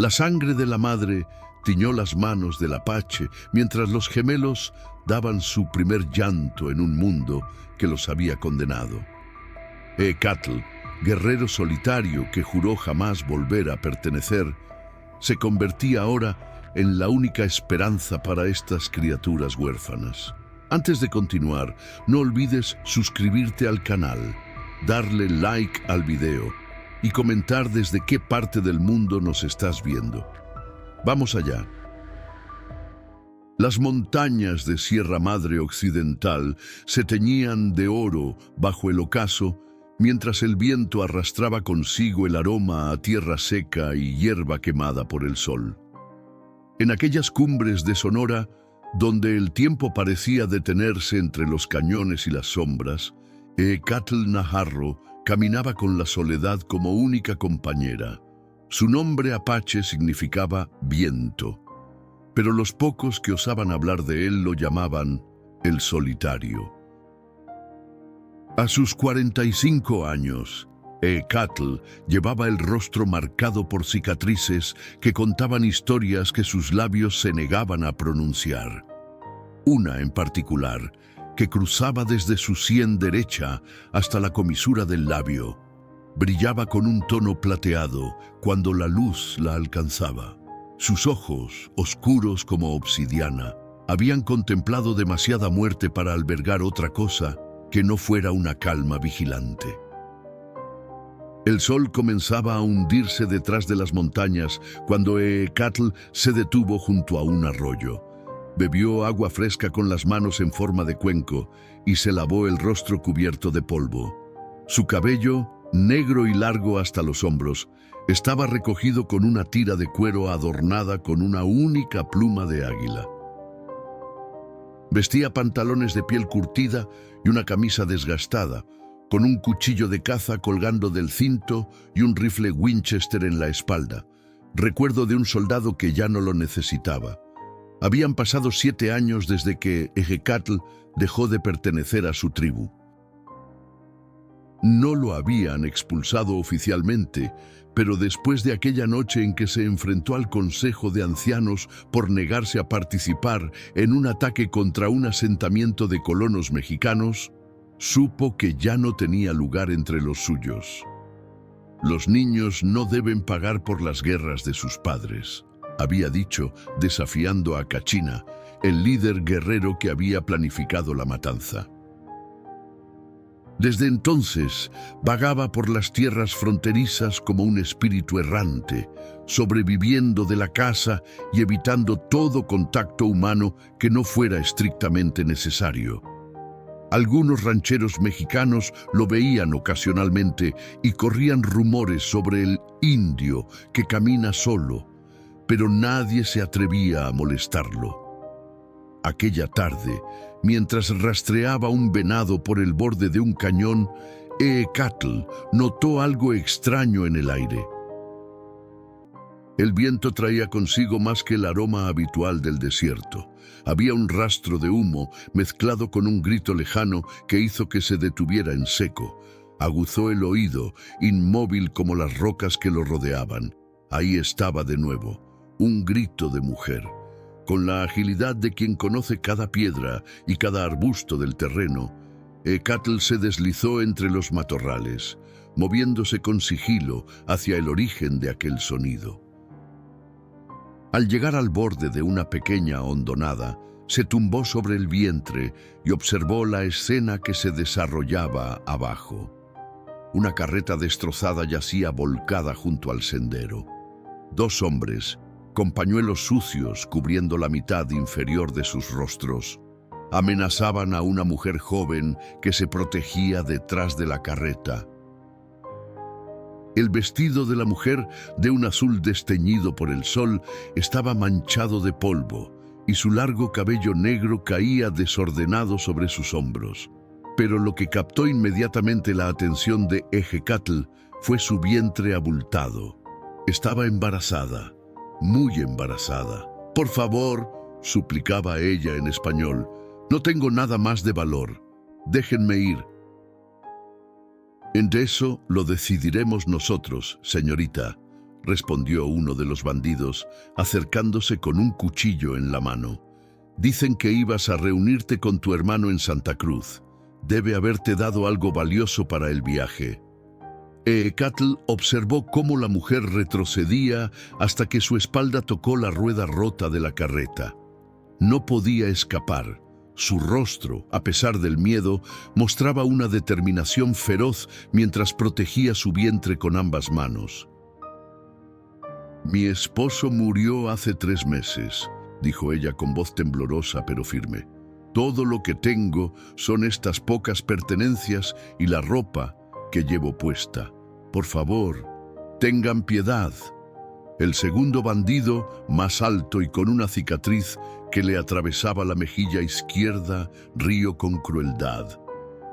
La sangre de la madre tiñó las manos del Apache mientras los gemelos daban su primer llanto en un mundo que los había condenado. Ecatl, guerrero solitario que juró jamás volver a pertenecer, se convertía ahora en la única esperanza para estas criaturas huérfanas. Antes de continuar, no olvides suscribirte al canal, darle like al video y comentar desde qué parte del mundo nos estás viendo. Vamos allá. Las montañas de Sierra Madre Occidental se teñían de oro bajo el ocaso, mientras el viento arrastraba consigo el aroma a tierra seca y hierba quemada por el sol. En aquellas cumbres de Sonora, donde el tiempo parecía detenerse entre los cañones y las sombras, Ecatl Najarro caminaba con la soledad como única compañera. Su nombre apache significaba viento, pero los pocos que osaban hablar de él lo llamaban el solitario. A sus 45 años, Ecatl llevaba el rostro marcado por cicatrices que contaban historias que sus labios se negaban a pronunciar. Una en particular, que cruzaba desde su sien derecha hasta la comisura del labio, brillaba con un tono plateado cuando la luz la alcanzaba. Sus ojos, oscuros como obsidiana, habían contemplado demasiada muerte para albergar otra cosa que no fuera una calma vigilante. El sol comenzaba a hundirse detrás de las montañas cuando Ecatl se detuvo junto a un arroyo. Bebió agua fresca con las manos en forma de cuenco y se lavó el rostro cubierto de polvo. Su cabello, negro y largo hasta los hombros, estaba recogido con una tira de cuero adornada con una única pluma de águila. Vestía pantalones de piel curtida y una camisa desgastada, con un cuchillo de caza colgando del cinto y un rifle Winchester en la espalda, recuerdo de un soldado que ya no lo necesitaba. Habían pasado 7 años desde que Ecatl dejó de pertenecer a su tribu. No lo habían expulsado oficialmente, pero después de aquella noche en que se enfrentó al Consejo de Ancianos por negarse a participar en un ataque contra un asentamiento de colonos mexicanos, supo que ya no tenía lugar entre los suyos. Los niños no deben pagar por las guerras de sus padres, había dicho, desafiando a Kachina, el líder guerrero que había planificado la matanza. Desde entonces, vagaba por las tierras fronterizas como un espíritu errante, sobreviviendo de la caza y evitando todo contacto humano que no fuera estrictamente necesario. Algunos rancheros mexicanos lo veían ocasionalmente y corrían rumores sobre el indio que camina solo, pero nadie se atrevía a molestarlo. Aquella tarde, mientras rastreaba un venado por el borde de un cañón, Ecatl notó algo extraño en el aire. El viento traía consigo más que el aroma habitual del desierto. Había un rastro de humo mezclado con un grito lejano que hizo que se detuviera en seco. Aguzó el oído, inmóvil como las rocas que lo rodeaban. Ahí estaba de nuevo, un grito de mujer. Con la agilidad de quien conoce cada piedra y cada arbusto del terreno, Ecatl se deslizó entre los matorrales, moviéndose con sigilo hacia el origen de aquel sonido. Al llegar al borde de una pequeña hondonada, se tumbó sobre el vientre y observó la escena que se desarrollaba abajo. Una carreta destrozada yacía volcada junto al sendero. 2 hombres, con pañuelos sucios cubriendo la mitad inferior de sus rostros, amenazaban a una mujer joven que se protegía detrás de la carreta. El vestido de la mujer, de un azul desteñido por el sol, estaba manchado de polvo y su largo cabello negro caía desordenado sobre sus hombros. Pero lo que captó inmediatamente la atención de Ecatl fue su vientre abultado. Estaba embarazada. Muy embarazada. «Por favor», suplicaba ella en español, «no tengo nada más de valor. Déjenme ir». «En eso lo decidiremos nosotros, señorita», respondió uno de los bandidos, acercándose con un cuchillo en la mano. Dicen que ibas a reunirte con tu hermano en Santa Cruz. Debe haberte dado algo valioso para el viaje. Eekatl observó cómo la mujer retrocedía hasta que su espalda tocó la rueda rota de la carreta. No podía escapar. Su rostro, a pesar del miedo, mostraba una determinación feroz mientras protegía su vientre con ambas manos. «Mi esposo murió hace 3 meses», dijo ella con voz temblorosa pero firme. «Todo lo que tengo son estas pocas pertenencias y la ropa que llevo puesta. Por favor, tengan piedad». El segundo bandido, más alto y con una cicatriz que le atravesaba la mejilla izquierda, rió con crueldad.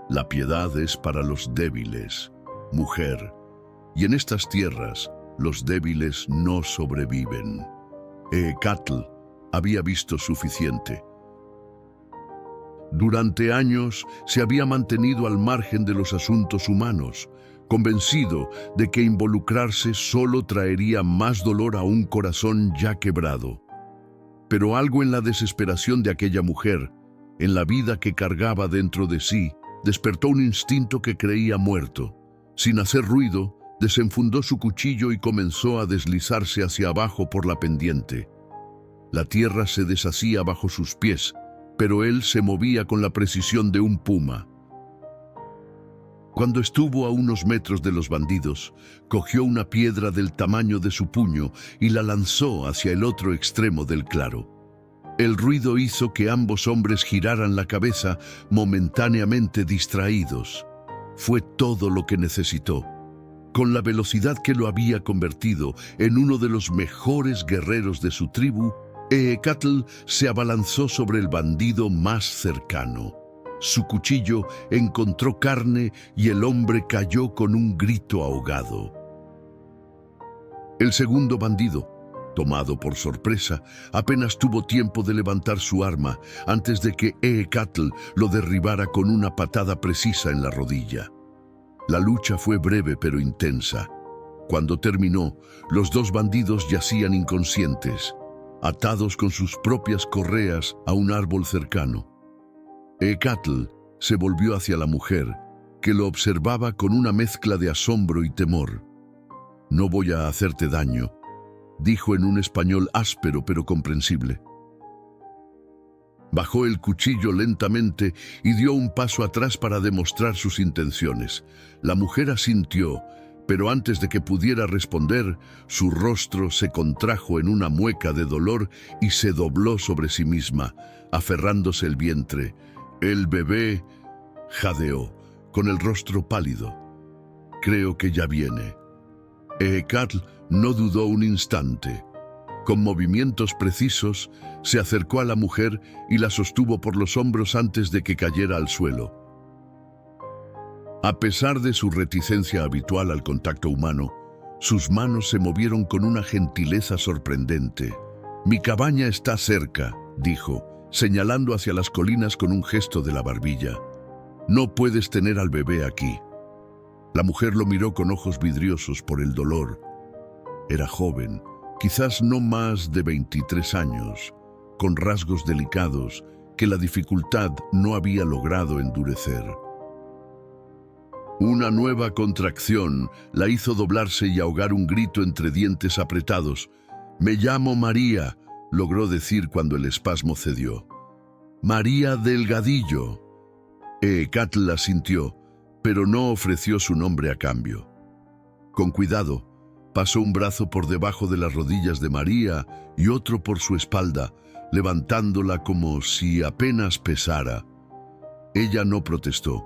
«La piedad es para los débiles, mujer, y en estas tierras los débiles no sobreviven». Eekatl había visto suficiente. Durante años se había mantenido al margen de los asuntos humanos, convencido de que involucrarse solo traería más dolor a un corazón ya quebrado. Pero algo en la desesperación de aquella mujer, en la vida que cargaba dentro de sí, despertó un instinto que creía muerto. Sin hacer ruido, desenfundó su cuchillo y comenzó a deslizarse hacia abajo por la pendiente. La tierra se deshacía bajo sus pies, pero él se movía con la precisión de un puma. Cuando estuvo a unos metros de los bandidos, cogió una piedra del tamaño de su puño y la lanzó hacia el otro extremo del claro. El ruido hizo que ambos hombres giraran la cabeza, momentáneamente distraídos. Fue todo lo que necesitó. Con la velocidad que lo había convertido en uno de los mejores guerreros de su tribu, Eekatl se abalanzó sobre el bandido más cercano. Su cuchillo encontró carne y el hombre cayó con un grito ahogado. El segundo bandido, tomado por sorpresa, apenas tuvo tiempo de levantar su arma antes de que Eekatl lo derribara con una patada precisa en la rodilla. La lucha fue breve pero intensa. Cuando terminó, los 2 bandidos yacían inconscientes, atados con sus propias correas a un árbol cercano. Eekatl se volvió hacia la mujer, que lo observaba con una mezcla de asombro y temor. «No voy a hacerte daño», dijo en un español áspero pero comprensible. Bajó el cuchillo lentamente y dio un paso atrás para demostrar sus intenciones. La mujer asintió, pero antes de que pudiera responder, su rostro se contrajo en una mueca de dolor y se dobló sobre sí misma, aferrándose el vientre. El bebé jadeó, con el rostro pálido. «Creo que ya viene». Eekatl no dudó un instante. Con movimientos precisos, se acercó a la mujer y la sostuvo por los hombros antes de que cayera al suelo. A pesar de su reticencia habitual al contacto humano, sus manos se movieron con una gentileza sorprendente. «Mi cabaña está cerca», dijo, señalando hacia las colinas con un gesto de la barbilla. «No puedes tener al bebé aquí». La mujer lo miró con ojos vidriosos por el dolor. Era joven, quizás no más de 23 años, con rasgos delicados que la dificultad no había logrado endurecer. Una nueva contracción la hizo doblarse y ahogar un grito entre dientes apretados. «Me llamo María», logró decir cuando el espasmo cedió. «María Delgadillo». Eekatl asintió, pero no ofreció su nombre a cambio. Con cuidado, pasó un brazo por debajo de las rodillas de María y otro por su espalda, levantándola como si apenas pesara. Ella no protestó.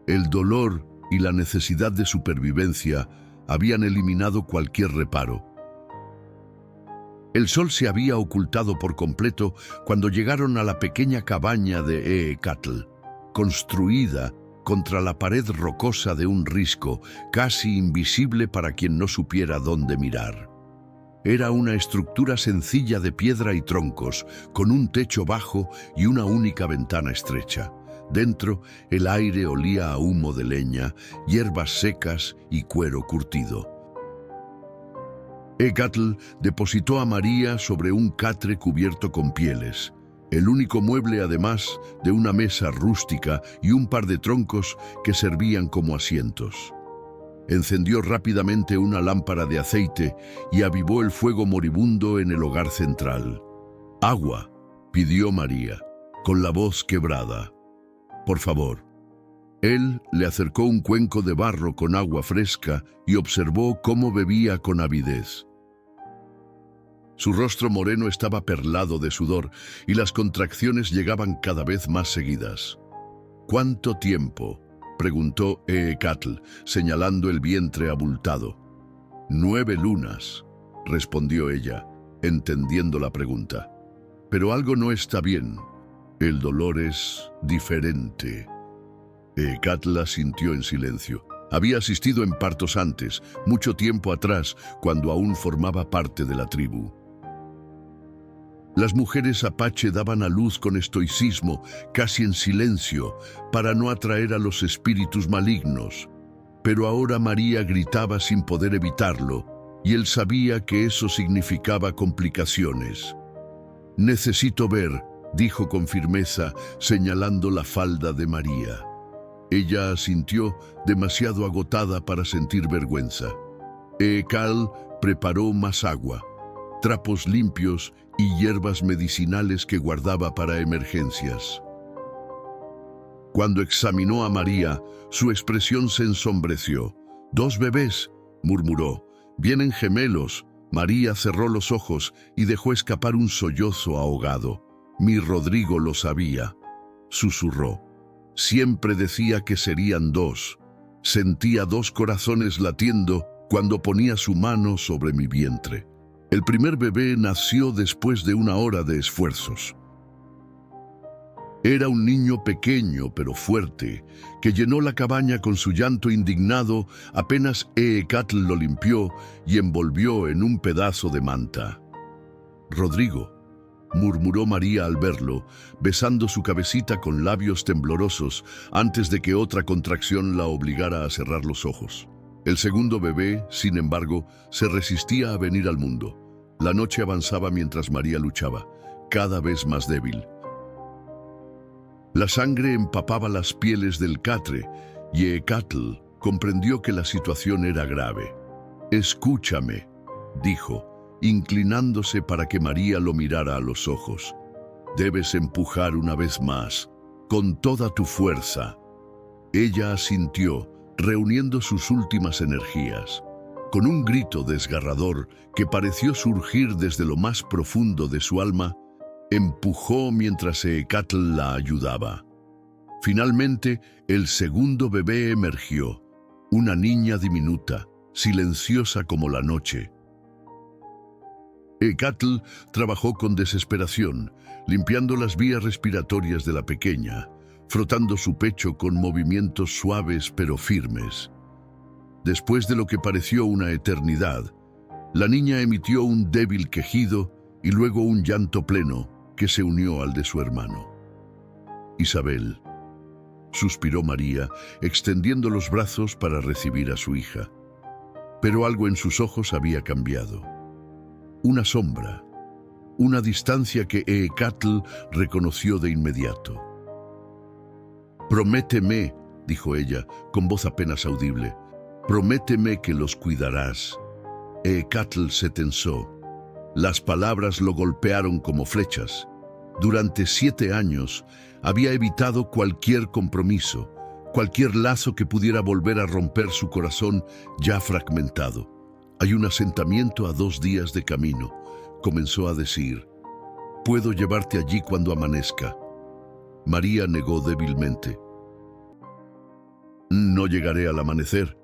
El dolor y la necesidad de supervivencia habían eliminado cualquier reparo. El sol se había ocultado por completo cuando llegaron a la pequeña cabaña de Eekatl, construida contra la pared rocosa de un risco, casi invisible para quien no supiera dónde mirar. Era una estructura sencilla de piedra y troncos, con un techo bajo y una única ventana estrecha. Dentro, el aire olía a humo de leña, hierbas secas y cuero curtido. Ecatl depositó a María sobre un catre cubierto con pieles, el único mueble además de una mesa rústica y un par de troncos que servían como asientos. Encendió rápidamente una lámpara de aceite y avivó el fuego moribundo en el hogar central. «Agua», pidió María, con la voz quebrada. «Por favor». Él le acercó un cuenco de barro con agua fresca y observó cómo bebía con avidez. Su rostro moreno estaba perlado de sudor y las contracciones llegaban cada vez más seguidas. «¿Cuánto tiempo?», preguntó Ecatl, señalando el vientre abultado. «9 lunas», respondió ella, entendiendo la pregunta. «Pero algo no está bien. El dolor es diferente». Ecatl asintió en silencio. Había asistido en partos antes, mucho tiempo atrás, cuando aún formaba parte de la tribu. Las mujeres apache daban a luz con estoicismo, casi en silencio, para no atraer a los espíritus malignos. Pero ahora María gritaba sin poder evitarlo, y él sabía que eso significaba complicaciones. «Necesito ver», dijo con firmeza, señalando la falda de María. Ella asintió, demasiado agotada para sentir vergüenza. Ecatl preparó más agua, trapos limpios y hierbas medicinales que guardaba para emergencias. Cuando examinó a María, su expresión se ensombreció. «2 bebés», murmuró. «Vienen gemelos». María cerró los ojos y dejó escapar un sollozo ahogado. «Mi Rodrigo lo sabía», susurró. «Siempre decía que serían 2. Sentía 2 corazones latiendo cuando ponía su mano sobre mi vientre». El primer bebé nació después de 1 hora de esfuerzos. Era un niño pequeño pero fuerte, que llenó la cabaña con su llanto indignado apenas Ecatl lo limpió y envolvió en un pedazo de manta. «Rodrigo», murmuró María al verlo, besando su cabecita con labios temblorosos antes de que otra contracción la obligara a cerrar los ojos. El segundo bebé, sin embargo, se resistía a venir al mundo. La noche avanzaba mientras María luchaba, cada vez más débil. La sangre empapaba las pieles del catre y Ecatl comprendió que la situación era grave. «Escúchame», dijo, inclinándose para que María lo mirara a los ojos. «Debes empujar una vez más, con toda tu fuerza». Ella asintió, reuniendo sus últimas energías. Con un grito desgarrador que pareció surgir desde lo más profundo de su alma, empujó mientras Ecatl la ayudaba. Finalmente, el segundo bebé emergió, una niña diminuta, silenciosa como la noche. Ecatl trabajó con desesperación, limpiando las vías respiratorias de la pequeña, frotando su pecho con movimientos suaves pero firmes. Después de lo que pareció una eternidad, la niña emitió un débil quejido y luego un llanto pleno que se unió al de su hermano. «Isabel», suspiró María, extendiendo los brazos para recibir a su hija. Pero algo en sus ojos había cambiado. Una sombra, una distancia que Ecatl reconoció de inmediato. «Prométeme», dijo ella, con voz apenas audible, «prométeme que los cuidarás». Ecatl se tensó. Las palabras lo golpearon como flechas. Durante 7 años había evitado cualquier compromiso, cualquier lazo que pudiera volver a romper su corazón ya fragmentado. «Hay un asentamiento a 2 días de camino», comenzó a decir. «Puedo llevarte allí cuando amanezca». María negó débilmente. «No llegaré al amanecer»,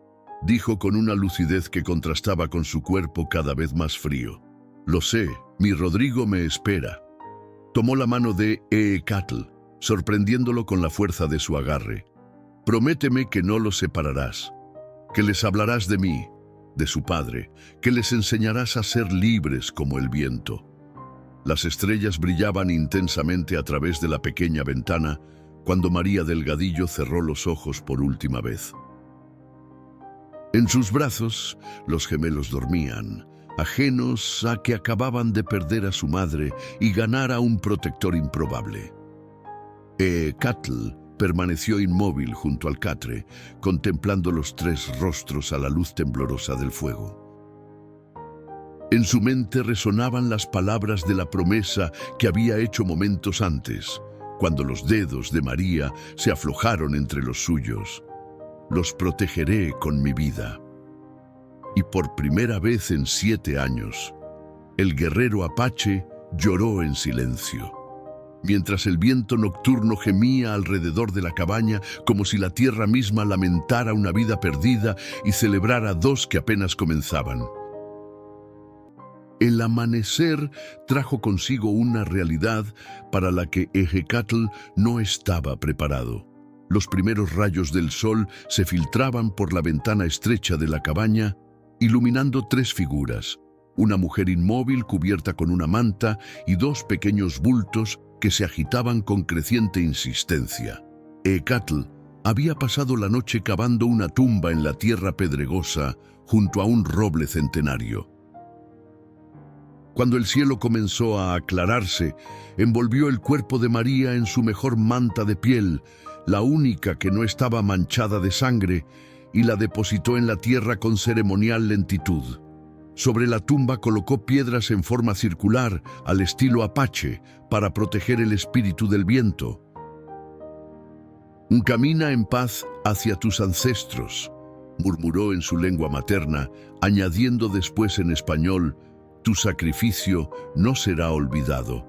dijo con una lucidez que contrastaba con su cuerpo cada vez más frío. «Lo sé, mi Rodrigo me espera». Tomó la mano de Ecatl, sorprendiéndolo con la fuerza de su agarre. «Prométeme que no los separarás, que les hablarás de mí, de su padre, que les enseñarás a ser libres como el viento». Las estrellas brillaban intensamente a través de la pequeña ventana cuando María Delgadillo cerró los ojos por última vez. En sus brazos, los gemelos dormían, ajenos a que acababan de perder a su madre y ganar a un protector improbable. Eekatl permaneció inmóvil junto al catre, contemplando los tres rostros a la luz temblorosa del fuego. En su mente resonaban las palabras de la promesa que había hecho momentos antes, cuando los dedos de María se aflojaron entre los suyos. Los protegeré con mi vida. Y por primera vez en 7 años, el guerrero apache lloró en silencio, mientras el viento nocturno gemía alrededor de la cabaña como si la tierra misma lamentara una vida perdida y celebrara 2 que apenas comenzaban. El amanecer trajo consigo una realidad para la que Eekatl no estaba preparado. Los primeros rayos del sol se filtraban por la ventana estrecha de la cabaña, iluminando 3 figuras, una mujer inmóvil cubierta con una manta y 2 pequeños bultos que se agitaban con creciente insistencia. Eekatl había pasado la noche cavando una tumba en la tierra pedregosa junto a un roble centenario. Cuando el cielo comenzó a aclararse, envolvió el cuerpo de María en su mejor manta de piel, la única que no estaba manchada de sangre, y la depositó en la tierra con ceremonial lentitud. Sobre la tumba colocó piedras en forma circular, al estilo apache, para proteger el espíritu del viento. «Camina en paz hacia tus ancestros», murmuró en su lengua materna, añadiendo después en español: «Tu sacrificio no será olvidado».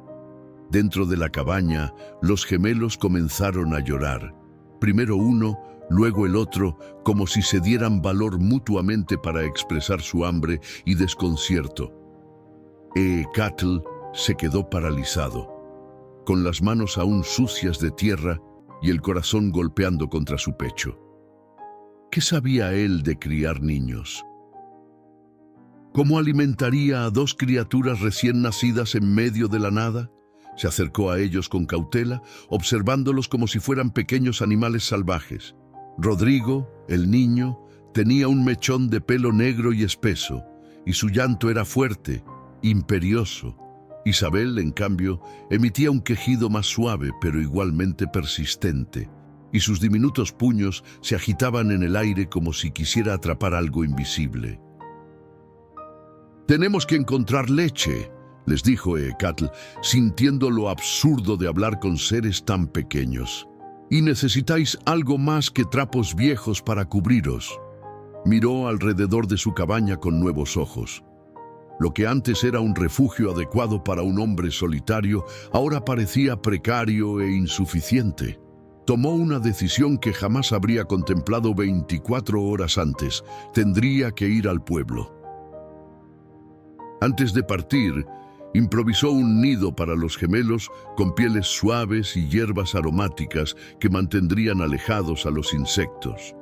Dentro de la cabaña, los gemelos comenzaron a llorar. Primero uno, luego el otro, como si se dieran valor mutuamente para expresar su hambre y desconcierto. Eekatl se quedó paralizado, con las manos aún sucias de tierra y el corazón golpeando contra su pecho. ¿Qué sabía él de criar niños? ¿Cómo alimentaría a 2 criaturas recién nacidas en medio de la nada? Se acercó a ellos con cautela, observándolos como si fueran pequeños animales salvajes. Rodrigo, el niño, tenía un mechón de pelo negro y espeso, y su llanto era fuerte, imperioso. Isabel, en cambio, emitía un quejido más suave, pero igualmente persistente, y sus diminutos puños se agitaban en el aire como si quisiera atrapar algo invisible. «Tenemos que encontrar leche», les dijo Eekatl, sintiendo lo absurdo de hablar con seres tan pequeños. «Y necesitáis algo más que trapos viejos para cubriros». Miró alrededor de su cabaña con nuevos ojos. Lo que antes era un refugio adecuado para un hombre solitario, ahora parecía precario e insuficiente. Tomó una decisión que jamás habría contemplado 24 horas antes. Tendría que ir al pueblo. Antes de partir, improvisó un nido para los gemelos con pieles suaves y hierbas aromáticas que mantendrían alejados a los insectos.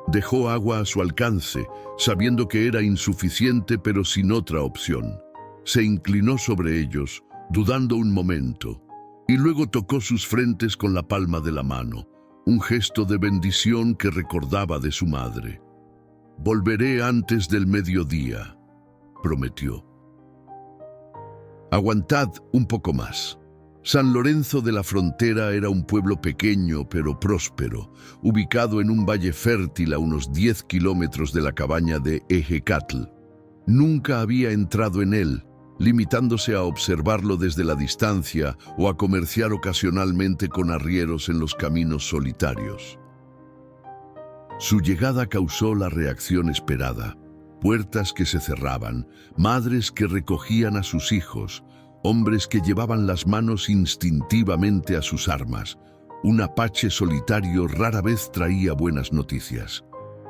Dejó agua a su alcance, sabiendo que era insuficiente pero sin otra opción. Se inclinó sobre ellos, dudando un momento, y luego tocó sus frentes con la palma de la mano, un gesto de bendición que recordaba de su madre. «Volveré antes del mediodía», prometió. Aguantad un poco más. San Lorenzo de la Frontera era un pueblo pequeño pero próspero, ubicado en un valle fértil a unos 10 kilómetros de la cabaña de Eekatl. Nunca había entrado en él, limitándose a observarlo desde la distancia o a comerciar ocasionalmente con arrieros en los caminos solitarios. Su llegada causó la reacción esperada. Puertas que se cerraban, madres que recogían a sus hijos, hombres que llevaban las manos instintivamente a sus armas. Un apache solitario rara vez traía buenas noticias.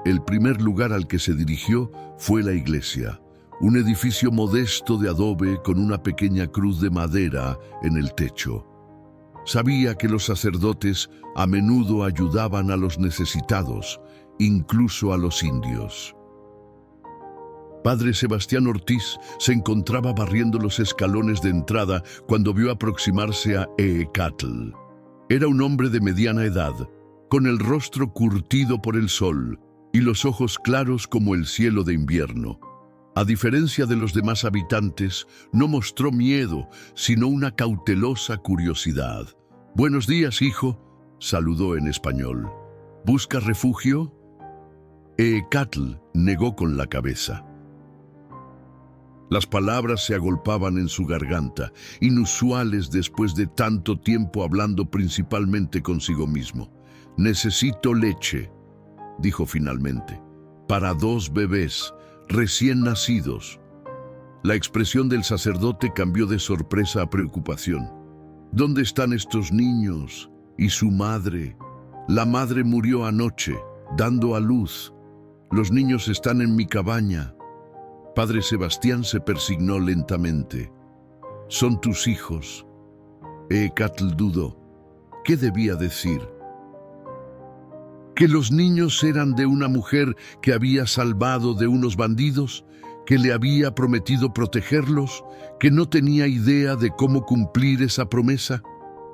El primer lugar al que se dirigió fue la iglesia, un edificio modesto de adobe con una pequeña cruz de madera en el techo. Sabía que los sacerdotes a menudo ayudaban a los necesitados, incluso a los indios. Padre Sebastián Ortiz se encontraba barriendo los escalones de entrada cuando vio aproximarse a Eekatl. Era un hombre de mediana edad, con el rostro curtido por el sol y los ojos claros como el cielo de invierno. A diferencia de los demás habitantes, no mostró miedo, sino una cautelosa curiosidad. «Buenos días, hijo», saludó en español. «¿Buscas refugio?» Eekatl negó con la cabeza. Las palabras se agolpaban en su garganta, inusuales después de tanto tiempo hablando principalmente consigo mismo. «Necesito leche», dijo finalmente, «para 2 bebés recién nacidos». La expresión del sacerdote cambió de sorpresa a preocupación. «¿Dónde están estos niños? ¿Y su madre? La madre murió anoche, dando a luz. Los niños están en mi cabaña». Padre Sebastián se persignó lentamente. «Son tus hijos». Eekatl dudó. ¿Qué debía decir? ¿Que los niños eran de una mujer que había salvado de unos bandidos? ¿Que le había prometido protegerlos? ¿Que no tenía idea de cómo cumplir esa promesa?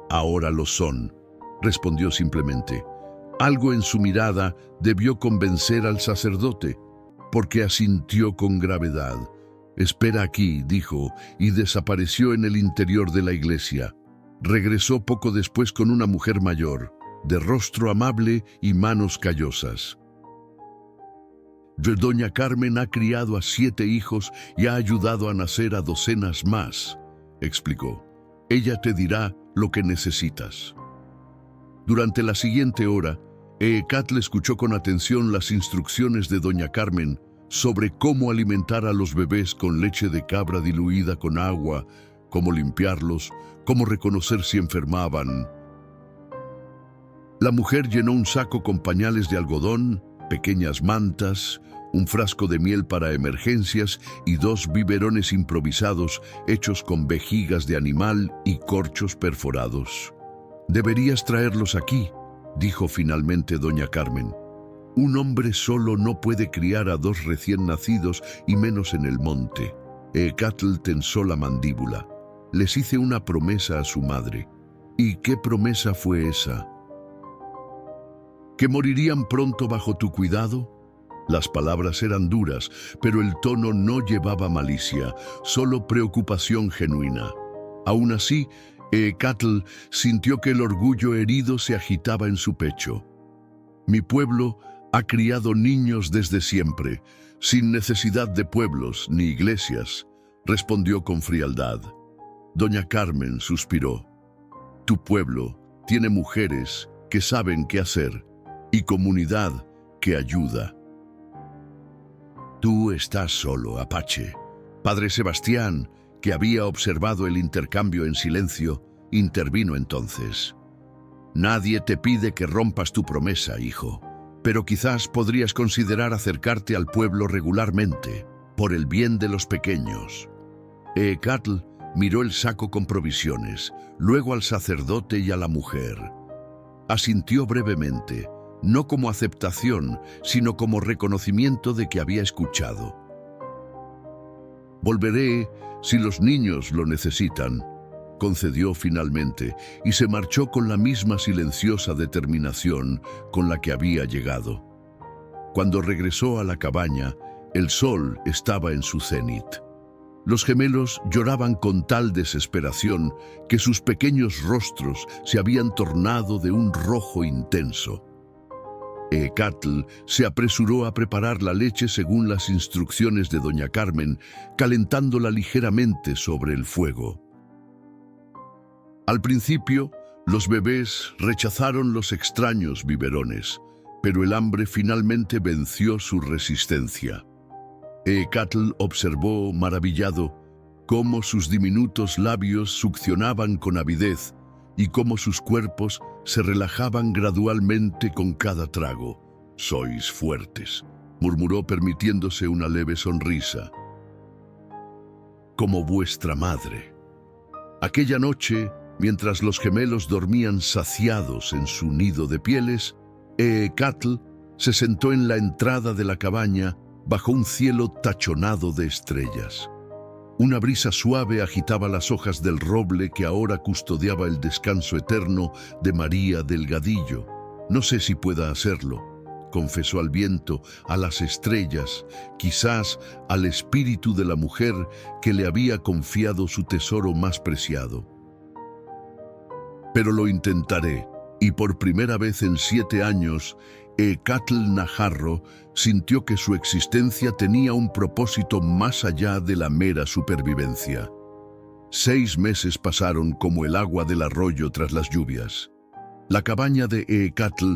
«Ahora lo son», respondió simplemente. Algo en su mirada debió convencer al sacerdote, porque asintió con gravedad. «Espera aquí», dijo, y desapareció en el interior de la iglesia. Regresó poco después con una mujer mayor, de rostro amable y manos callosas. «Doña Carmen ha criado a 7 hijos y ha ayudado a nacer a docenas más», explicó. «Ella te dirá lo que necesitas». Durante la siguiente hora, Eekatl escuchó con atención las instrucciones de doña Carmen sobre cómo alimentar a los bebés con leche de cabra diluida con agua, cómo limpiarlos, cómo reconocer si enfermaban. La mujer llenó un saco con pañales de algodón, pequeñas mantas, un frasco de miel para emergencias y 2 biberones improvisados hechos con vejigas de animal y corchos perforados. «Deberías traerlos aquí», dijo finalmente doña Carmen. «Un hombre solo no puede criar a 2 recién nacidos y menos en el monte». Eekatl tensó la mandíbula. «Les hice una promesa a su madre». «¿Y qué promesa fue esa?» «¿Que morirían pronto bajo tu cuidado?» Las palabras eran duras, pero el tono no llevaba malicia, solo preocupación genuina. Aún así, Eekatl sintió que el orgullo herido se agitaba en su pecho. «Mi pueblo ha criado niños desde siempre, sin necesidad de pueblos ni iglesias», respondió con frialdad. Doña Carmen suspiró. «Tu pueblo tiene mujeres que saben qué hacer y comunidad que ayuda». «Tú estás solo, Apache». Padre Sebastián, que había observado el intercambio en silencio, intervino entonces. «Nadie te pide que rompas tu promesa, hijo, pero quizás podrías considerar acercarte al pueblo regularmente, por el bien de los pequeños». Eekatl miró el saco con provisiones, luego al sacerdote y a la mujer. Asintió brevemente, no como aceptación, sino como reconocimiento de que había escuchado. «Volveré si los niños lo necesitan», concedió finalmente, y se marchó con la misma silenciosa determinación con la que había llegado. Cuando regresó a la cabaña, el sol estaba en su cenit. Los gemelos lloraban con tal desesperación que sus pequeños rostros se habían tornado de un rojo intenso. Eekatl se apresuró a preparar la leche según las instrucciones de doña Carmen, calentándola ligeramente sobre el fuego. Al principio, los bebés rechazaron los extraños biberones, pero el hambre finalmente venció su resistencia. Eekatl observó, maravillado, cómo sus diminutos labios succionaban con avidez y cómo sus cuerpos se relajaban gradualmente con cada trago. «Sois fuertes», murmuró permitiéndose una leve sonrisa. «Como vuestra madre». Aquella noche, mientras los gemelos dormían saciados en su nido de pieles, Eekatl se sentó en la entrada de la cabaña bajo un cielo tachonado de estrellas. Una brisa suave agitaba las hojas del roble que ahora custodiaba el descanso eterno de María Delgadillo. «No sé si pueda hacerlo», confesó al viento, a las estrellas, quizás al espíritu de la mujer que le había confiado su tesoro más preciado. Pero lo intentaré, y por primera vez en 7 años, Eecatl Najarro sintió que su existencia tenía un propósito más allá de la mera supervivencia. 6 meses pasaron como el agua del arroyo tras las lluvias. La cabaña de Eecatl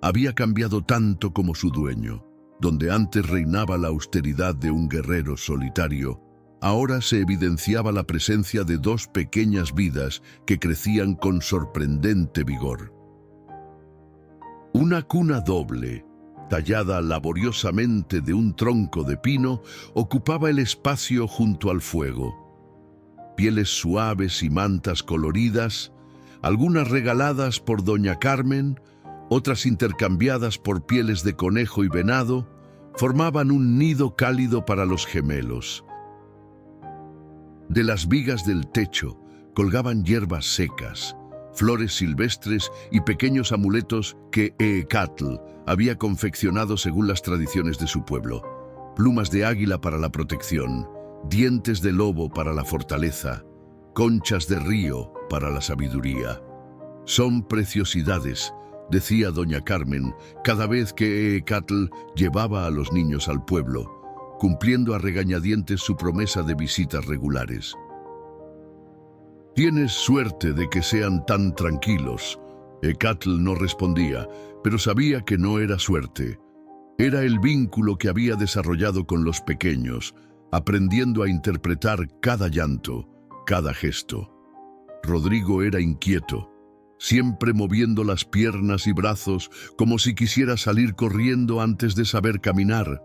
había cambiado tanto como su dueño. Donde antes reinaba la austeridad de un guerrero solitario, ahora se evidenciaba la presencia de 2 pequeñas vidas que crecían con sorprendente vigor. Una cuna doble, tallada laboriosamente de un tronco de pino, ocupaba el espacio junto al fuego. Pieles suaves y mantas coloridas, algunas regaladas por doña Carmen, otras intercambiadas por pieles de conejo y venado, formaban un nido cálido para los gemelos. De las vigas del techo colgaban hierbas secas, flores silvestres y pequeños amuletos que Eecatl había confeccionado según las tradiciones de su pueblo. Plumas de águila para la protección, dientes de lobo para la fortaleza, conchas de río para la sabiduría. Son preciosidades, decía doña Carmen, cada vez que Eecatl llevaba a los niños al pueblo, cumpliendo a regañadientes su promesa de visitas regulares. «Tienes suerte de que sean tan tranquilos». Eecatl no respondía, pero sabía que no era suerte. Era el vínculo que había desarrollado con los pequeños, aprendiendo a interpretar cada llanto, cada gesto. Rodrigo era inquieto, siempre moviendo las piernas y brazos como si quisiera salir corriendo antes de saber caminar.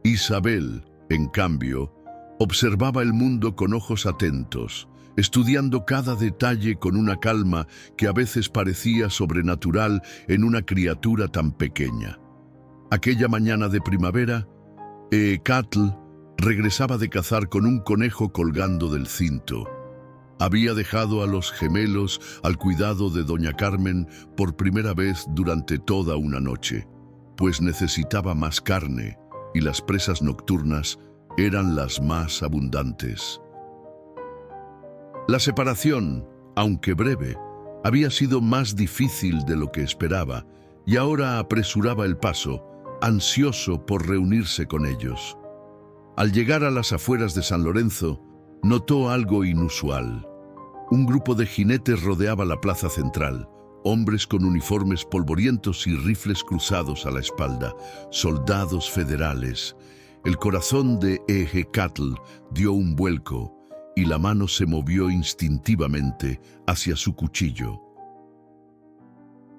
Isabel, en cambio, observaba el mundo con ojos atentos, estudiando cada detalle con una calma que a veces parecía sobrenatural en una criatura tan pequeña. Aquella mañana de primavera, Eecatl regresaba de cazar con un conejo colgando del cinto. Había dejado a los gemelos al cuidado de doña Carmen por primera vez durante toda una noche, pues necesitaba más carne y las presas nocturnas eran las más abundantes. La separación, aunque breve, había sido más difícil de lo que esperaba y ahora apresuraba el paso, ansioso por reunirse con ellos. Al llegar a las afueras de San Lorenzo, notó algo inusual. Un grupo de jinetes rodeaba la plaza central, hombres con uniformes polvorientos y rifles cruzados a la espalda, soldados federales. El corazón de Eecatl dio un vuelco y la mano se movió instintivamente hacia su cuchillo.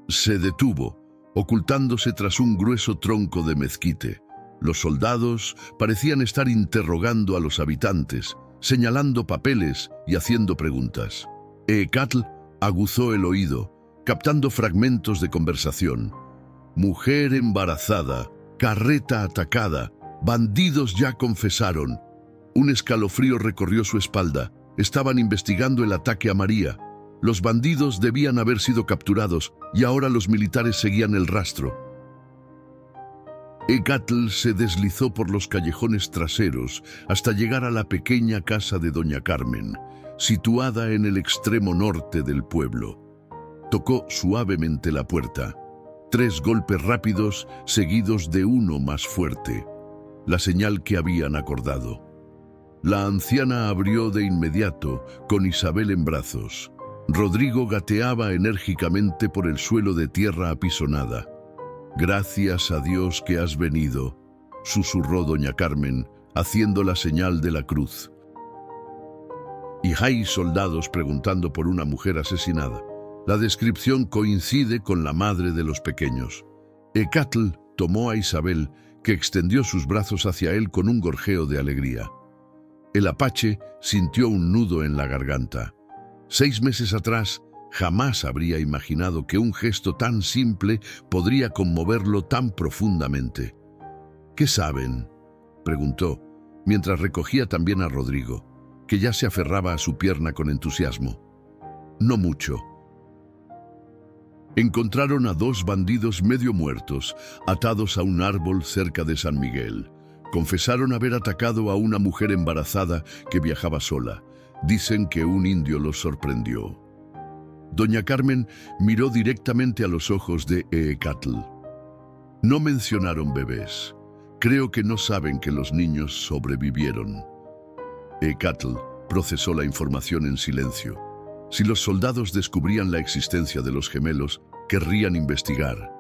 Se detuvo, ocultándose tras un grueso tronco de mezquite. Los soldados parecían estar interrogando a los habitantes, señalando papeles y haciendo preguntas. Eecatl aguzó el oído, captando fragmentos de conversación. Mujer embarazada, carreta atacada, bandidos ya confesaron. Un escalofrío recorrió su espalda. Estaban investigando el ataque a María. Los bandidos debían haber sido capturados y ahora los militares seguían el rastro. Eecatl se deslizó por los callejones traseros hasta llegar a la pequeña casa de doña Carmen, situada en el extremo norte del pueblo. Tocó suavemente la puerta. 3 golpes rápidos seguidos de uno más fuerte, la señal que habían acordado. La anciana abrió de inmediato, con Isabel en brazos. Rodrigo gateaba enérgicamente por el suelo de tierra apisonada. «Gracias a Dios que has venido», susurró doña Carmen, haciendo la señal de la cruz. Y hay soldados preguntando por una mujer asesinada. La descripción coincide con la madre de los pequeños. Eecatl tomó a Isabel, que extendió sus brazos hacia él con un gorjeo de alegría. El apache sintió un nudo en la garganta. 6 meses atrás, jamás habría imaginado que un gesto tan simple podría conmoverlo tan profundamente. «¿Qué saben?», preguntó, mientras recogía también a Rodrigo, que ya se aferraba a su pierna con entusiasmo. «No mucho». Encontraron a dos bandidos medio muertos, atados a un árbol cerca de San Miguel. Confesaron haber atacado a una mujer embarazada que viajaba sola. Dicen que un indio los sorprendió. Doña Carmen miró directamente a los ojos de Eecatl. No mencionaron bebés. Creo que no saben que los niños sobrevivieron. Eecatl procesó la información en silencio. Si los soldados descubrían la existencia de los gemelos, querrían investigar.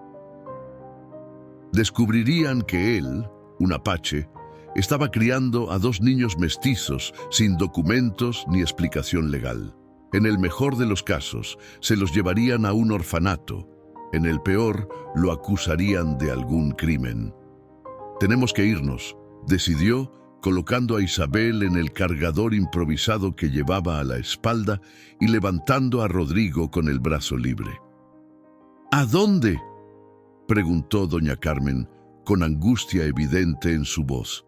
Descubrirían que él, un apache, estaba criando a dos niños mestizos sin documentos ni explicación legal. En el mejor de los casos, se los llevarían a un orfanato. En el peor, lo acusarían de algún crimen. «Tenemos que irnos», decidió, colocando a Isabel en el cargador improvisado que llevaba a la espalda y levantando a Rodrigo con el brazo libre. «¿A dónde?», preguntó doña Carmen, con angustia evidente en su voz.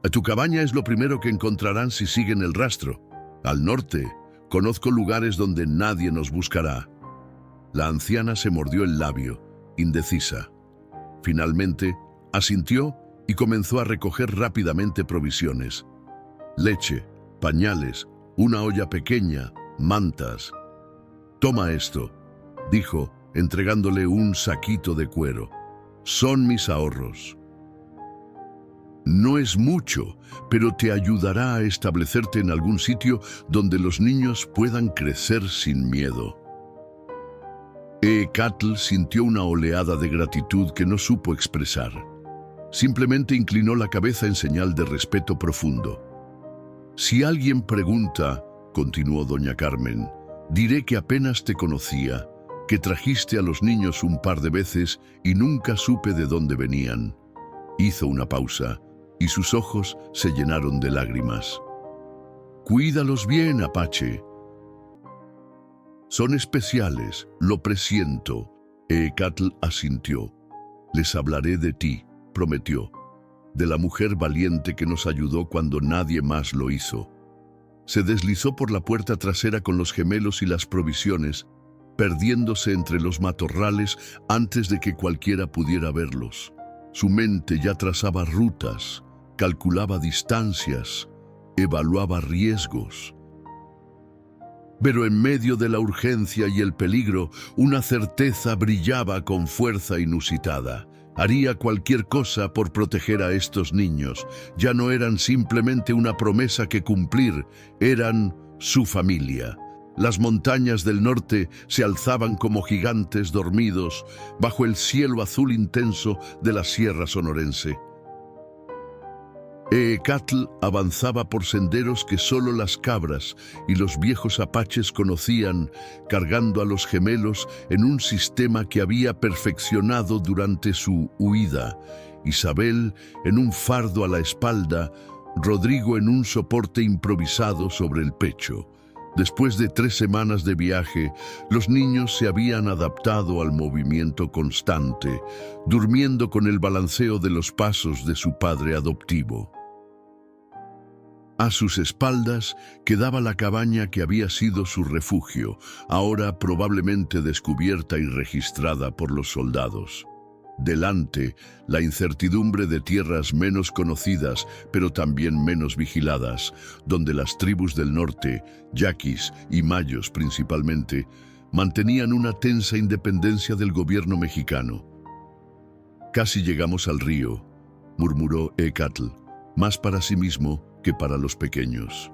«A tu cabaña es lo primero que encontrarán si siguen el rastro. Al norte, conozco lugares donde nadie nos buscará». La anciana se mordió el labio, indecisa. Finalmente, asintió y comenzó a recoger rápidamente provisiones. Leche, pañales, una olla pequeña, mantas. «Toma esto», dijo, entregándole un saquito de cuero. «Son mis ahorros». «No es mucho, pero te ayudará a establecerte en algún sitio donde los niños puedan crecer sin miedo». Eecatl sintió una oleada de gratitud que no supo expresar. Simplemente inclinó la cabeza en señal de respeto profundo. «Si alguien pregunta», continuó doña Carmen, «diré que apenas te conocía, que trajiste a los niños un par de veces y nunca supe de dónde venían». Hizo una pausa y sus ojos se llenaron de lágrimas. «Cuídalos bien, Apache. Son especiales, lo presiento». Eecatl asintió. «Les hablaré de ti», prometió, «de la mujer valiente que nos ayudó cuando nadie más lo hizo». Se deslizó por la puerta trasera con los gemelos y las provisiones, perdiéndose entre los matorrales antes de que cualquiera pudiera verlos. Su mente ya trazaba rutas, calculaba distancias, evaluaba riesgos. Pero en medio de la urgencia y el peligro, una certeza brillaba con fuerza inusitada. Haría cualquier cosa por proteger a estos niños. Ya no eran simplemente una promesa que cumplir, eran su familia. Las montañas del norte se alzaban como gigantes dormidos bajo el cielo azul intenso de la Sierra Sonorense. Eecatl avanzaba por senderos que solo las cabras y los viejos apaches conocían, cargando a los gemelos en un sistema que había perfeccionado durante su huida. Isabel en un fardo a la espalda, Rodrigo en un soporte improvisado sobre el pecho. Después de 3 semanas de viaje, los niños se habían adaptado al movimiento constante, durmiendo con el balanceo de los pasos de su padre adoptivo. A sus espaldas quedaba la cabaña que había sido su refugio, ahora probablemente descubierta y registrada por los soldados. Delante, la incertidumbre de tierras menos conocidas, pero también menos vigiladas, donde las tribus del norte, yaquis y mayos principalmente, mantenían una tensa independencia del gobierno mexicano. «Casi llegamos al río», murmuró Eecatl, más para sí mismo que para los pequeños.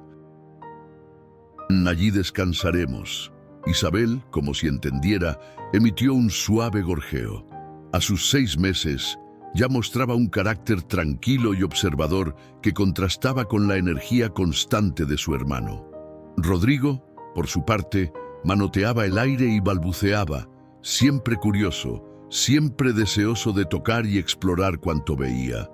«Allí descansaremos». Isabel, como si entendiera, emitió un suave gorjeo. A sus 6 meses, ya mostraba un carácter tranquilo y observador que contrastaba con la energía constante de su hermano. Rodrigo, por su parte, manoteaba el aire y balbuceaba, siempre curioso, siempre deseoso de tocar y explorar cuanto veía.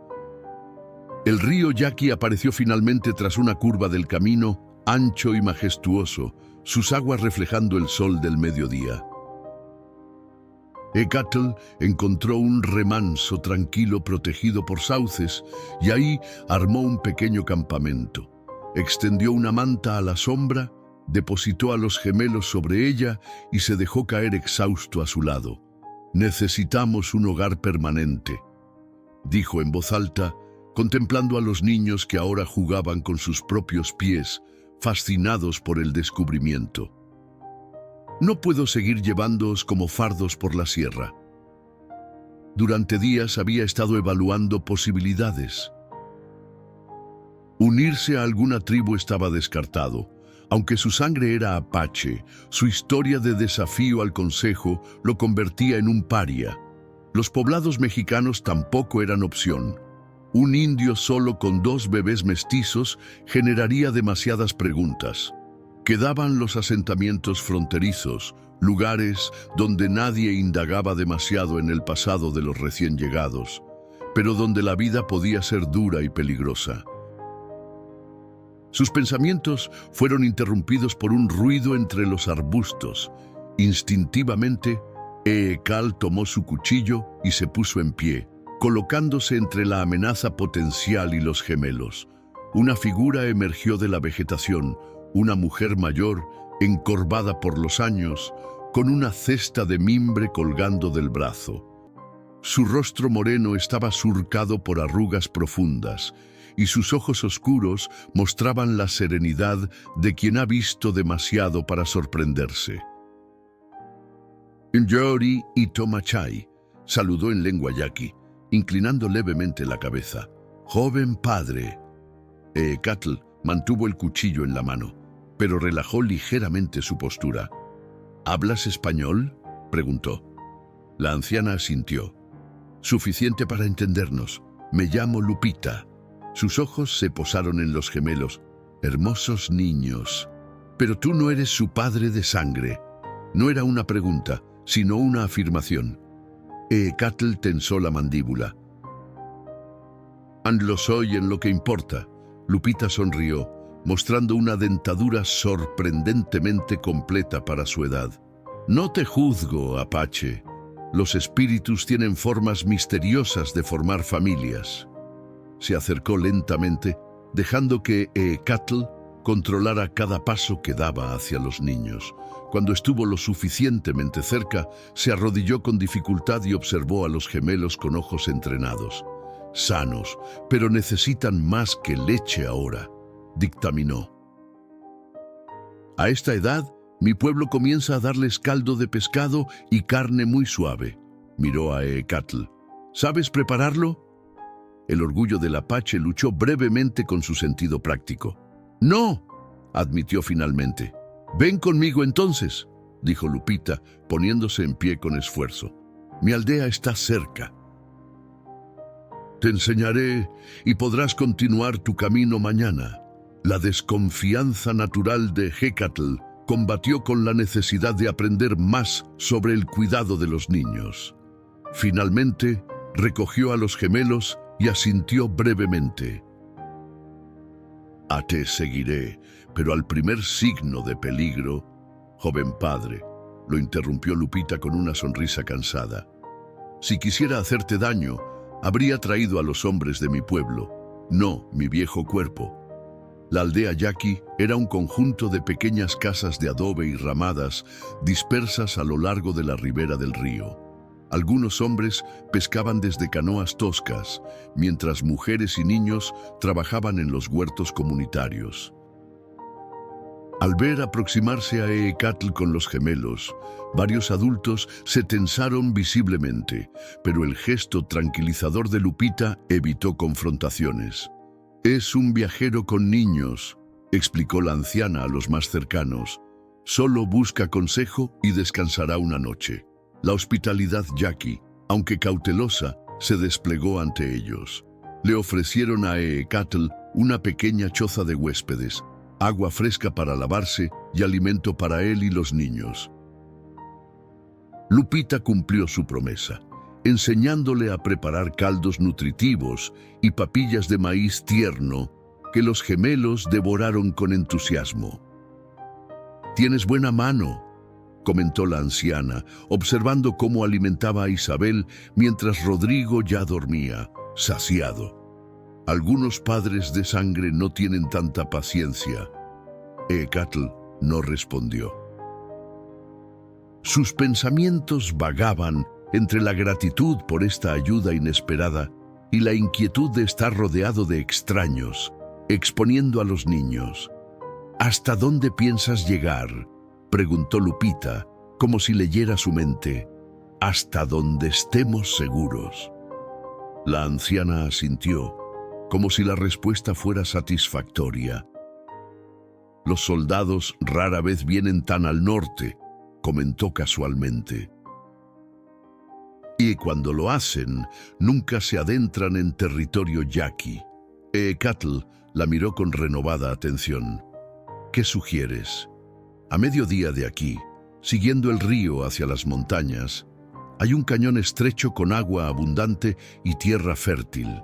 El río Yaqui apareció finalmente tras una curva del camino, ancho y majestuoso, sus aguas reflejando el sol del mediodía. Eecatl encontró un remanso tranquilo protegido por sauces y ahí armó un pequeño campamento. Extendió una manta a la sombra depositó a los gemelos sobre ella y se dejó caer exhausto a su lado. «Necesitamos un hogar permanente», dijo en voz alta, contemplando a los niños que ahora jugaban con sus propios pies, fascinados por el descubrimiento. «No puedo seguir llevándoos como fardos por la sierra». Durante días había estado evaluando posibilidades. Unirse a alguna tribu estaba descartado. Aunque su sangre era apache, su historia de desafío al consejo lo convertía en un paria. Los poblados mexicanos tampoco eran opción. Un indio solo con 2 bebés mestizos generaría demasiadas preguntas. Quedaban los asentamientos fronterizos, lugares donde nadie indagaba demasiado en el pasado de los recién llegados, pero donde la vida podía ser dura y peligrosa. Sus pensamientos fueron interrumpidos por un ruido entre los arbustos. Instintivamente, Eekal tomó su cuchillo y se puso en pie, colocándose entre la amenaza potencial y los gemelos. Una figura emergió de la vegetación, una mujer mayor, encorvada por los años, con una cesta de mimbre colgando del brazo. Su rostro moreno estaba surcado por arrugas profundas, y sus ojos oscuros mostraban la serenidad de quien ha visto demasiado para sorprenderse. «Njori y Tomachai», saludó en lengua yaqui, inclinando levemente la cabeza. «Joven padre». Eekatl mantuvo el cuchillo en la mano, pero relajó ligeramente su postura. «¿Hablas español?», preguntó. La anciana asintió. «Suficiente para entendernos. Me llamo Lupita». Sus ojos se posaron en los gemelos. «Hermosos niños. Pero tú no eres su padre de sangre». No era una pregunta, sino una afirmación. Eekatl tensó la mandíbula. «And lo soy en lo que importa». Lupita sonrió, mostrando una dentadura sorprendentemente completa para su edad. «No te juzgo, Apache. Los espíritus tienen formas misteriosas de formar familias». Se acercó lentamente, dejando que Eekatl controlara cada paso que daba hacia los niños. Cuando estuvo lo suficientemente cerca, se arrodilló con dificultad y observó a los gemelos con ojos entrenados. «Sanos, pero necesitan más que leche ahora», dictaminó. «A esta edad, mi pueblo comienza a darles caldo de pescado y carne muy suave», miró a Eekatl. «¿Sabes prepararlo?». El orgullo del Apache luchó brevemente con su sentido práctico. «No», admitió finalmente. «Ven conmigo entonces», dijo Lupita, poniéndose en pie con esfuerzo. «Mi aldea está cerca. Te enseñaré y podrás continuar tu camino mañana». La desconfianza natural de Hecatl combatió con la necesidad de aprender más sobre el cuidado de los niños. Finalmente, recogió a los gemelos y asintió brevemente. «Te seguiré, pero al primer signo de peligro». «Joven padre», lo interrumpió Lupita con una sonrisa cansada. «Si quisiera hacerte daño, habría traído a los hombres de mi pueblo, no mi viejo cuerpo». La aldea yaqui era un conjunto de pequeñas casas de adobe y ramadas dispersas a lo largo de la ribera del río. Algunos hombres pescaban desde canoas toscas, mientras mujeres y niños trabajaban en los huertos comunitarios. Al ver aproximarse a Eekatl con los gemelos, varios adultos se tensaron visiblemente, pero el gesto tranquilizador de Lupita evitó confrontaciones. «Es un viajero con niños», explicó la anciana a los más cercanos. «Solo busca consejo y descansará una noche». La hospitalidad yaqui, aunque cautelosa, se desplegó ante ellos. Le ofrecieron a Eekatl una pequeña choza de huéspedes, agua fresca para lavarse y alimento para él y los niños. Lupita cumplió su promesa, enseñándole a preparar caldos nutritivos y papillas de maíz tierno que los gemelos devoraron con entusiasmo. «Tienes buena mano», comentó la anciana, observando cómo alimentaba a Isabel mientras Rodrigo ya dormía, saciado. «Algunos padres de sangre no tienen tanta paciencia». Eekatl no respondió. Sus pensamientos vagaban entre la gratitud por esta ayuda inesperada y la inquietud de estar rodeado de extraños, exponiendo a los niños. ¿Hasta dónde piensas llegar?, preguntó Lupita, como si leyera su mente. Hasta donde estemos seguros. La anciana asintió, como si la respuesta fuera satisfactoria. Los soldados rara vez vienen tan al norte, comentó casualmente. Y cuando lo hacen, nunca se adentran en territorio yaqui. Eekatl la miró con renovada atención. ¿Qué sugieres? A mediodía de aquí, siguiendo el río hacia las montañas, hay un cañón estrecho con agua abundante y tierra fértil.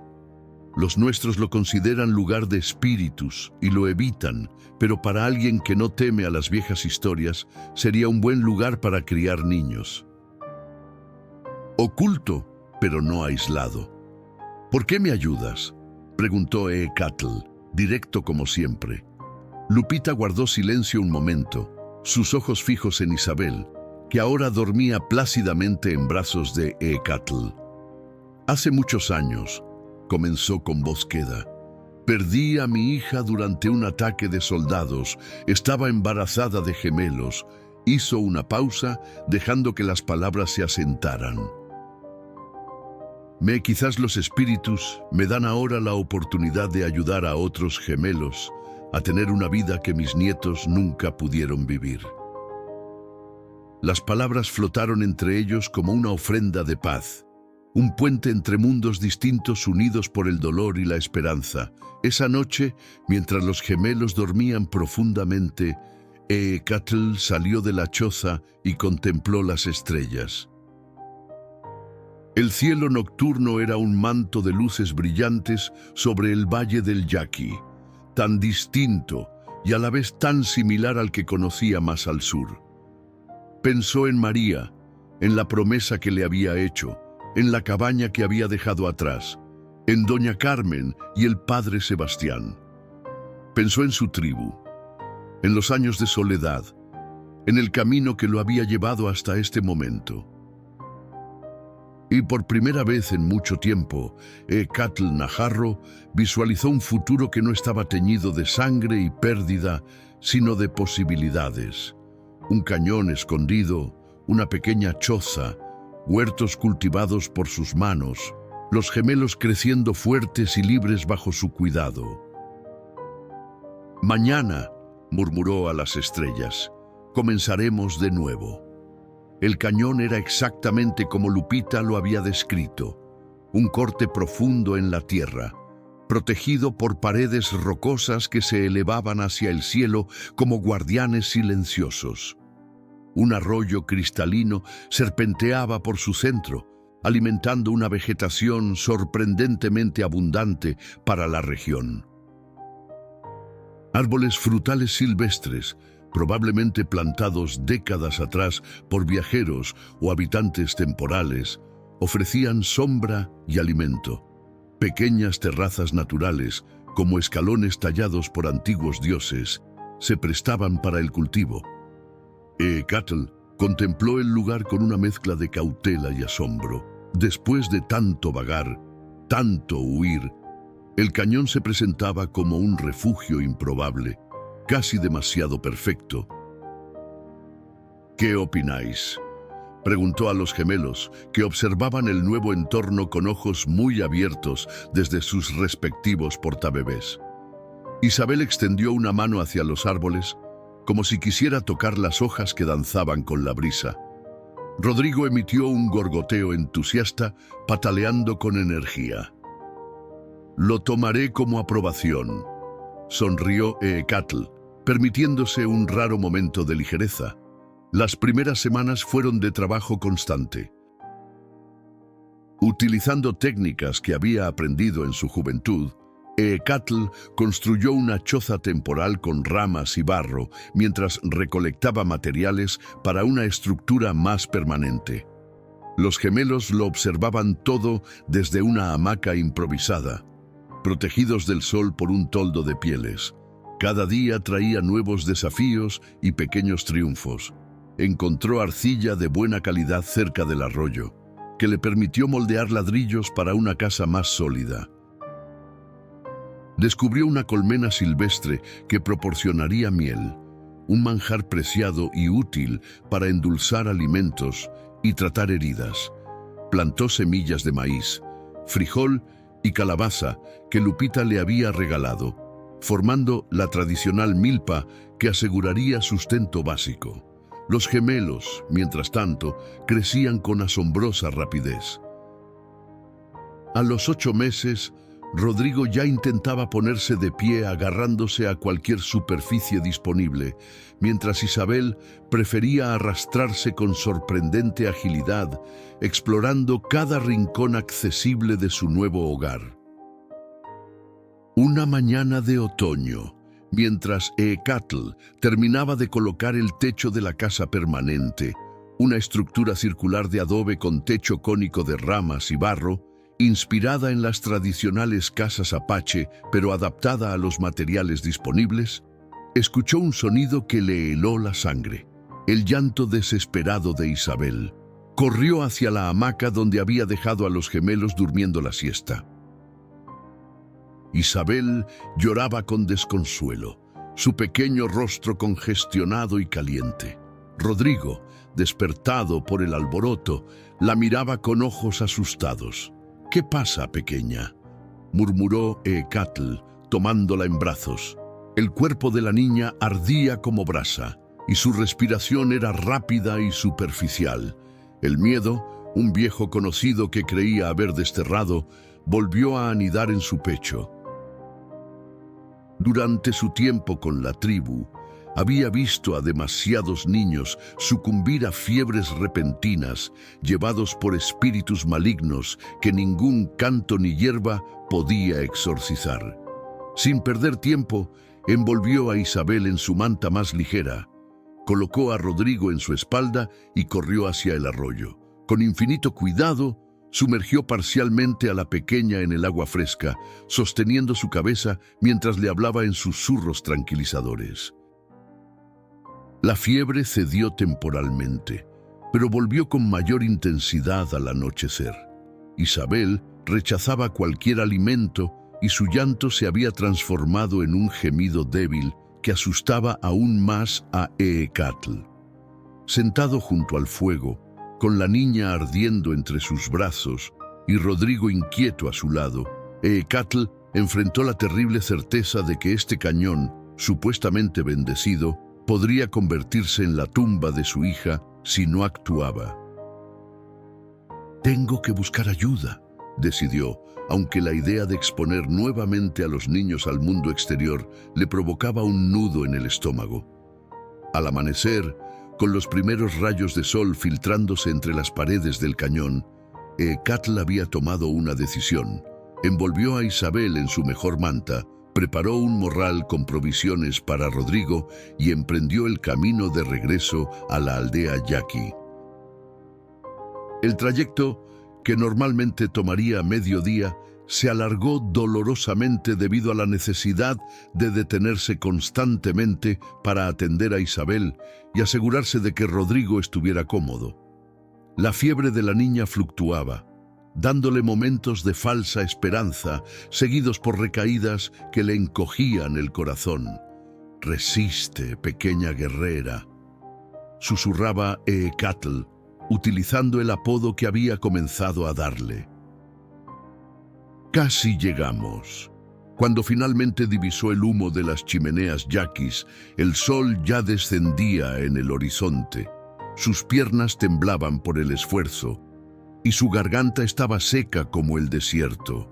Los nuestros lo consideran lugar de espíritus y lo evitan, pero para alguien que no teme a las viejas historias, sería un buen lugar para criar niños. Oculto, pero no aislado. ¿Por qué me ayudas?, preguntó Eekatl, directo como siempre. Lupita guardó silencio un momento, sus ojos fijos en Isabel, que ahora dormía plácidamente en brazos de Eekatl. Hace muchos años, comenzó con voz queda, perdí a mi hija durante un ataque de soldados, estaba embarazada de gemelos. Hizo una pausa, dejando que las palabras se asentaran. Quizás los espíritus me dan ahora la oportunidad de ayudar a otros gemelos a tener una vida que mis nietos nunca pudieron vivir. Las palabras flotaron entre ellos como una ofrenda de paz, un puente entre mundos distintos unidos por el dolor y la esperanza. Esa noche, mientras los gemelos dormían profundamente, Eekatl salió de la choza y contempló las estrellas. El cielo nocturno era un manto de luces brillantes sobre el valle del Yaqui, tan distinto y a la vez tan similar al que conocía más al sur. Pensó en María, en la promesa que le había hecho, en la cabaña que había dejado atrás, en Doña Carmen y el padre Sebastián. Pensó en su tribu, en los años de soledad, en el camino que lo había llevado hasta este momento. Y por primera vez en mucho tiempo, Eekatl Najarro visualizó un futuro que no estaba teñido de sangre y pérdida, sino de posibilidades. Un cañón escondido, una pequeña choza, huertos cultivados por sus manos, los gemelos creciendo fuertes y libres bajo su cuidado. Mañana, murmuró a las estrellas, comenzaremos de nuevo. El cañón era exactamente como Lupita lo había descrito, un corte profundo en la tierra, protegido por paredes rocosas que se elevaban hacia el cielo como guardianes silenciosos. Un arroyo cristalino serpenteaba por su centro, alimentando una vegetación sorprendentemente abundante para la región. Árboles frutales silvestres, probablemente plantados décadas atrás por viajeros o habitantes temporales, ofrecían sombra y alimento. Pequeñas terrazas naturales, como escalones tallados por antiguos dioses, se prestaban para el cultivo. Eekatl contempló el lugar con una mezcla de cautela y asombro. Después de tanto vagar, tanto huir, el cañón se presentaba como un refugio improbable, casi demasiado perfecto. ¿Qué opináis?, preguntó a los gemelos, que observaban el nuevo entorno con ojos muy abiertos desde sus respectivos portabebés. Isabel extendió una mano hacia los árboles, como si quisiera tocar las hojas que danzaban con la brisa. Rodrigo emitió un gorgoteo entusiasta, pataleando con energía. «Lo tomaré como aprobación», sonrió Eekatl, permitiéndose un raro momento de ligereza. Las primeras semanas fueron de trabajo constante. Utilizando técnicas que había aprendido en su juventud, Eekatl construyó una choza temporal con ramas y barro mientras recolectaba materiales para una estructura más permanente. Los gemelos lo observaban todo desde una hamaca improvisada, protegidos del sol por un toldo de pieles. Cada día traía nuevos desafíos y pequeños triunfos. Encontró arcilla de buena calidad cerca del arroyo, que le permitió moldear ladrillos para una casa más sólida. Descubrió una colmena silvestre que proporcionaría miel, un manjar preciado y útil para endulzar alimentos y tratar heridas. Plantó semillas de maíz, frijol y calabaza que Lupita le había regalado, formando la tradicional milpa que aseguraría sustento básico. Los gemelos, mientras tanto, crecían con asombrosa rapidez. A los 8 meses, Rodrigo ya intentaba ponerse de pie agarrándose a cualquier superficie disponible, mientras Isabel prefería arrastrarse con sorprendente agilidad, explorando cada rincón accesible de su nuevo hogar. Una mañana de otoño, mientras Eekatl terminaba de colocar el techo de la casa permanente, una estructura circular de adobe con techo cónico de ramas y barro, inspirada en las tradicionales casas apache, pero adaptada a los materiales disponibles, escuchó un sonido que le heló la sangre, el llanto desesperado de Isabel. Corrió hacia la hamaca donde había dejado a los gemelos durmiendo la siesta. Isabel lloraba con desconsuelo, su pequeño rostro congestionado y caliente. Rodrigo, despertado por el alboroto, la miraba con ojos asustados. «¿Qué pasa, pequeña?», murmuró Eekatl, tomándola en brazos. El cuerpo de la niña ardía como brasa, y su respiración era rápida y superficial. El miedo, un viejo conocido que creía haber desterrado, volvió a anidar en su pecho. Durante su tiempo con la tribu, había visto a demasiados niños sucumbir a fiebres repentinas, llevados por espíritus malignos que ningún canto ni hierba podía exorcizar. Sin perder tiempo, envolvió a Isabel en su manta más ligera, colocó a Rodrigo en su espalda y corrió hacia el arroyo. Con infinito cuidado, sumergió parcialmente a la pequeña en el agua fresca, sosteniendo su cabeza mientras le hablaba en susurros tranquilizadores. La fiebre cedió temporalmente, pero volvió con mayor intensidad al anochecer. Isabel rechazaba cualquier alimento y su llanto se había transformado en un gemido débil que asustaba aún más a Eekatl. Sentado junto al fuego, con la niña ardiendo entre sus brazos y Rodrigo inquieto a su lado, Eekatl enfrentó la terrible certeza de que este cañón, supuestamente bendecido, podría convertirse en la tumba de su hija si no actuaba. «Tengo que buscar ayuda», decidió, aunque la idea de exponer nuevamente a los niños al mundo exterior le provocaba un nudo en el estómago. Al amanecer, con los primeros rayos de sol filtrándose entre las paredes del cañón, Eekatl había tomado una decisión. Envolvió a Isabel en su mejor manta, preparó un morral con provisiones para Rodrigo y emprendió el camino de regreso a la aldea Yaqui. El trayecto, que normalmente tomaría medio día, se alargó dolorosamente debido a la necesidad de detenerse constantemente para atender a Isabel y asegurarse de que Rodrigo estuviera cómodo. La fiebre de la niña fluctuaba, dándole momentos de falsa esperanza, seguidos por recaídas que le encogían el corazón. «Resiste, pequeña guerrera», susurraba Eekatl, utilizando el apodo que había comenzado a darle. Casi llegamos. Cuando finalmente divisó el humo de las chimeneas yaquis, el sol ya descendía en el horizonte. Sus piernas temblaban por el esfuerzo, y su garganta estaba seca como el desierto.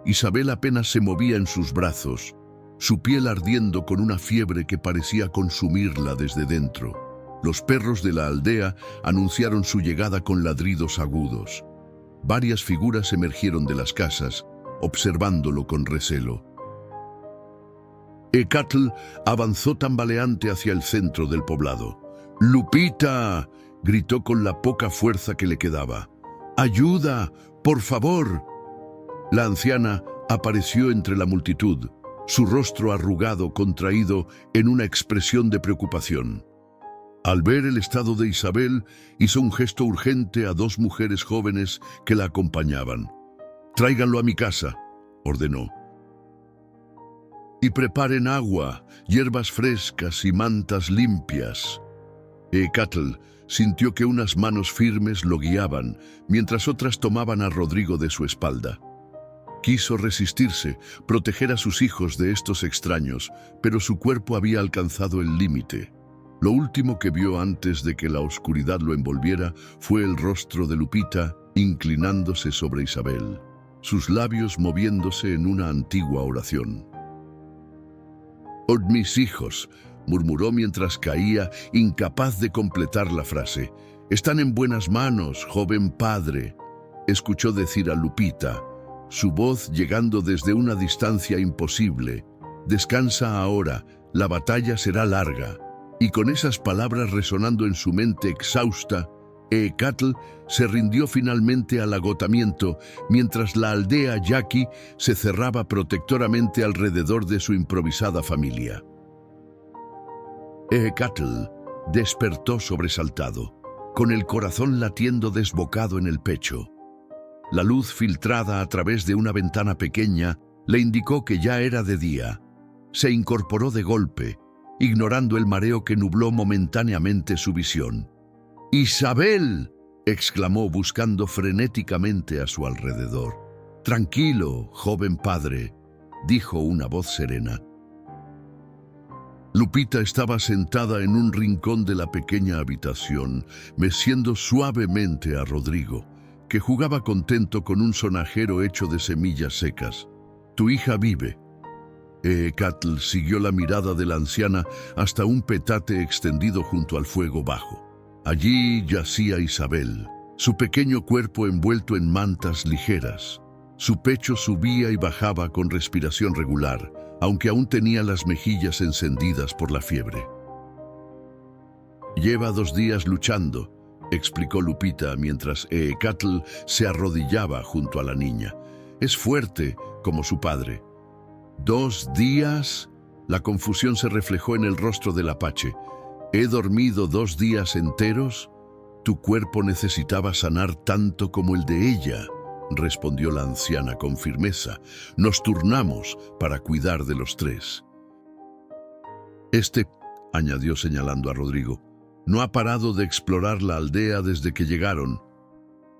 Isabel apenas se movía en sus brazos, su piel ardiendo con una fiebre que parecía consumirla desde dentro. Los perros de la aldea anunciaron su llegada con ladridos agudos. Varias figuras emergieron de las casas, observándolo con recelo. Eekatl avanzó tambaleante hacia el centro del poblado. «¡Lupita!», gritó con la poca fuerza que le quedaba. «¡Ayuda! ¡Por favor!». La anciana apareció entre la multitud, su rostro arrugado contraído en una expresión de preocupación. Al ver el estado de Isabel, hizo un gesto urgente a dos mujeres jóvenes que la acompañaban. «Tráiganlo a mi casa», ordenó. «Y preparen agua, hierbas frescas y mantas limpias». Eekatl sintió que unas manos firmes lo guiaban, mientras otras tomaban a Rodrigo de su espalda. Quiso resistirse, proteger a sus hijos de estos extraños, pero su cuerpo había alcanzado el límite. Lo último que vio antes de que la oscuridad lo envolviera fue el rostro de Lupita inclinándose sobre Isabel, sus labios moviéndose en una antigua oración. «Oh, mis hijos», murmuró mientras caía, incapaz de completar la frase. «Están en buenas manos, joven padre», escuchó decir a Lupita, su voz llegando desde una distancia imposible. «Descansa ahora, la batalla será larga». Y con esas palabras resonando en su mente exhausta, Eekatl se rindió finalmente al agotamiento, mientras la aldea yaqui se cerraba protectoramente alrededor de su improvisada familia. Eekatl despertó sobresaltado, con el corazón latiendo desbocado en el pecho. La luz filtrada a través de una ventana pequeña le indicó que ya era de día. Se incorporó de golpe, ignorando el mareo que nubló momentáneamente su visión. «¡Isabel!», exclamó buscando frenéticamente a su alrededor. «Tranquilo, joven padre», dijo una voz serena. Lupita estaba sentada en un rincón de la pequeña habitación, meciendo suavemente a Rodrigo, que jugaba contento con un sonajero hecho de semillas secas. «Tu hija vive». Eekatl siguió la mirada de la anciana hasta un petate extendido junto al fuego bajo. Allí yacía Isabel, su pequeño cuerpo envuelto en mantas ligeras. Su pecho subía y bajaba con respiración regular, aunque aún tenía las mejillas encendidas por la fiebre. «Lleva 2 días luchando», explicó Lupita mientras Eekatl se arrodillaba junto a la niña. «Es fuerte como su padre». «¿2 días?» La confusión se reflejó en el rostro del apache. «¿He dormido 2 días enteros?» «Tu cuerpo necesitaba sanar tanto como el de ella», respondió la anciana con firmeza. «Nos turnamos para cuidar de los 3. Añadió señalando a Rodrigo, «no ha parado de explorar la aldea desde que llegaron».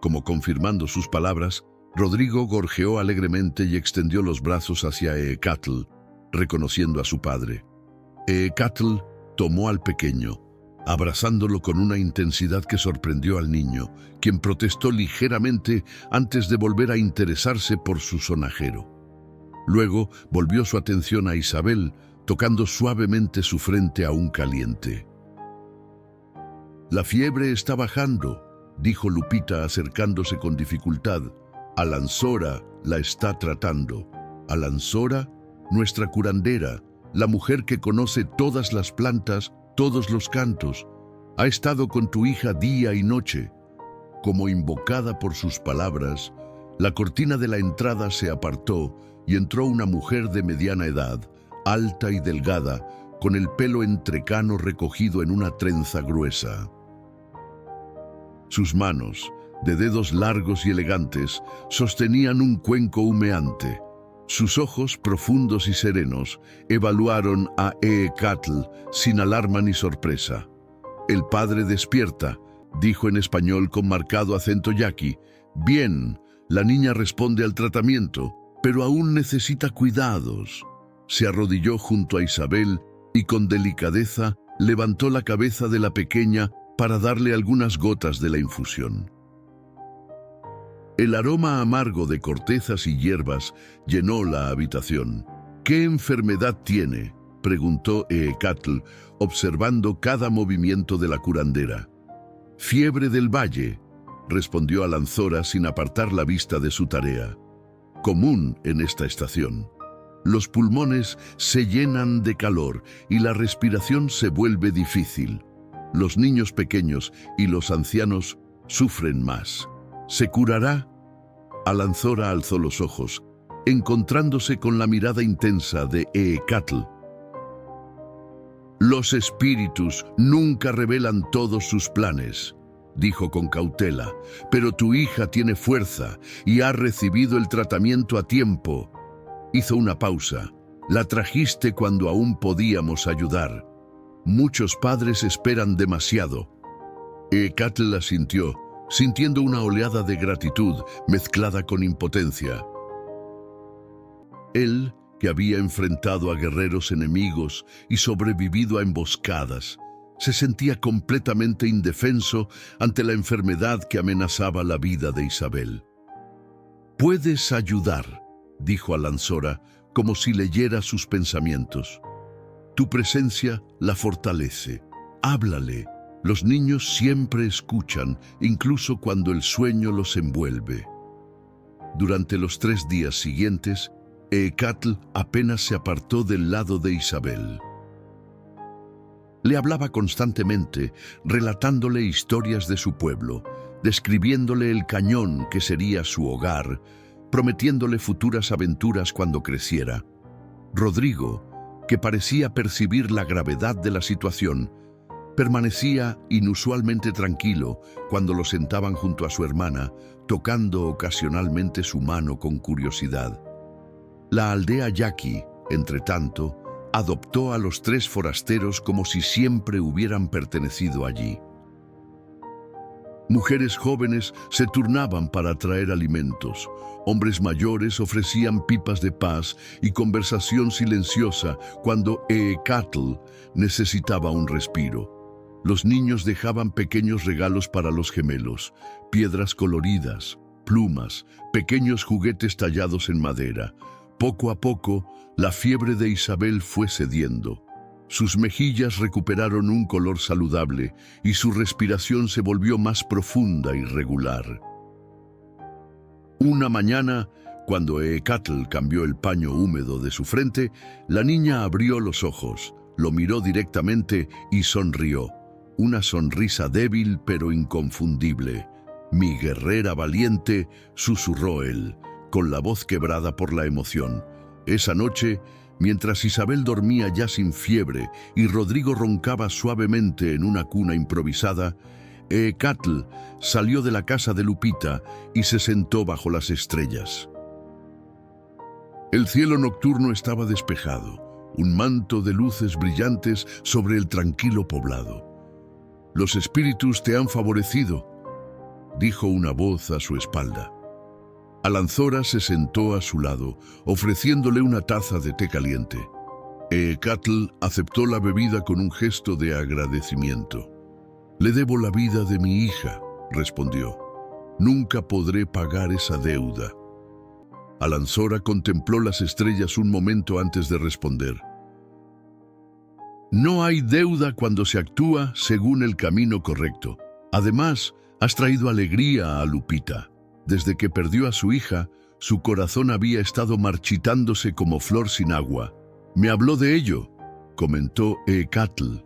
Como confirmando sus palabras, Rodrigo gorjeó alegremente y extendió los brazos hacia Eekatl, reconociendo a su padre. Eekatl tomó al pequeño, abrazándolo con una intensidad que sorprendió al niño, quien protestó ligeramente antes de volver a interesarse por su sonajero. Luego volvió su atención a Isabel, tocando suavemente su frente aún caliente. «La fiebre está bajando», dijo Lupita acercándose con dificultad. «Alanzora la está tratando». «Alanzora, nuestra curandera, la mujer que conoce todas las plantas, todos los cantos, ha estado con tu hija día y noche». Como invocada por sus palabras, la cortina de la entrada se apartó y entró una mujer de mediana edad, alta y delgada, con el pelo entrecano recogido en una trenza gruesa. Sus manos, de dedos largos y elegantes, sostenían un cuenco humeante. Sus ojos, profundos y serenos, evaluaron a Eekatl sin alarma ni sorpresa. «El padre despierta», dijo en español con marcado acento yaqui. «Bien, la niña responde al tratamiento, pero aún necesita cuidados». Se arrodilló junto a Isabel y con delicadeza levantó la cabeza de la pequeña para darle algunas gotas de la infusión. El aroma amargo de cortezas y hierbas llenó la habitación. «¿Qué enfermedad tiene?», preguntó Eekatl, observando cada movimiento de la curandera. «Fiebre del valle», respondió Alanzora sin apartar la vista de su tarea. «Común en esta estación. Los pulmones se llenan de calor y la respiración se vuelve difícil. Los niños pequeños y los ancianos sufren más. ¿Se curará?». Alanzora alzó los ojos. encontrándose con la mirada intensa de Eekatl. «Los espíritus nunca revelan todos sus planes», dijo con cautela, «pero tu hija tiene fuerza y ha recibido el tratamiento a tiempo». Hizo una pausa. «La trajiste cuando aún podíamos ayudar. Muchos padres esperan demasiado». Eekatl asintió, sintiendo una oleada de gratitud mezclada con impotencia. Él, que había enfrentado a guerreros enemigos y sobrevivido a emboscadas, se sentía completamente indefenso ante la enfermedad que amenazaba la vida de Isabel. «Puedes ayudar», dijo Alanzora, como si leyera sus pensamientos. «Tu presencia la fortalece. Háblale. Los niños siempre escuchan, incluso cuando el sueño los envuelve». Durante los 3 días siguientes, Eekatl apenas se apartó del lado de Isabel. Le hablaba constantemente, relatándole historias de su pueblo, describiéndole el cañón que sería su hogar, prometiéndole futuras aventuras cuando creciera. Rodrigo, que parecía percibir la gravedad de la situación, permanecía inusualmente tranquilo cuando lo sentaban junto a su hermana, tocando ocasionalmente su mano con curiosidad. La aldea Yaqui, entretanto, adoptó a los 3 forasteros como si siempre hubieran pertenecido allí. Mujeres jóvenes se turnaban para traer alimentos. Hombres mayores ofrecían pipas de paz y conversación silenciosa cuando Eekatl necesitaba un respiro. Los niños dejaban pequeños regalos para los gemelos, piedras coloridas, plumas, pequeños juguetes tallados en madera. Poco a poco, la fiebre de Isabel fue cediendo. Sus mejillas recuperaron un color saludable y su respiración se volvió más profunda y regular. Una mañana, cuando Eekatl cambió el paño húmedo de su frente, la niña abrió los ojos, lo miró directamente y sonrió. Una sonrisa débil pero inconfundible. «Mi guerrera valiente», susurró él, con la voz quebrada por la emoción. Esa noche, mientras Isabel dormía ya sin fiebre y Rodrigo roncaba suavemente en una cuna improvisada, Eekatl salió de la casa de Lupita y se sentó bajo las estrellas. El cielo nocturno estaba despejado, un manto de luces brillantes sobre el tranquilo poblado. «Los espíritus te han favorecido», dijo una voz a su espalda. Alanzora se sentó a su lado, ofreciéndole una taza de té caliente. Eekatl aceptó la bebida con un gesto de agradecimiento. «Le debo la vida de mi hija», respondió. «Nunca podré pagar esa deuda». Alanzora contempló las estrellas un momento antes de responder. «No hay deuda cuando se actúa según el camino correcto. Además, has traído alegría a Lupita. Desde que perdió a su hija, su corazón había estado marchitándose como flor sin agua. Me habló de ello», comentó Eekatl.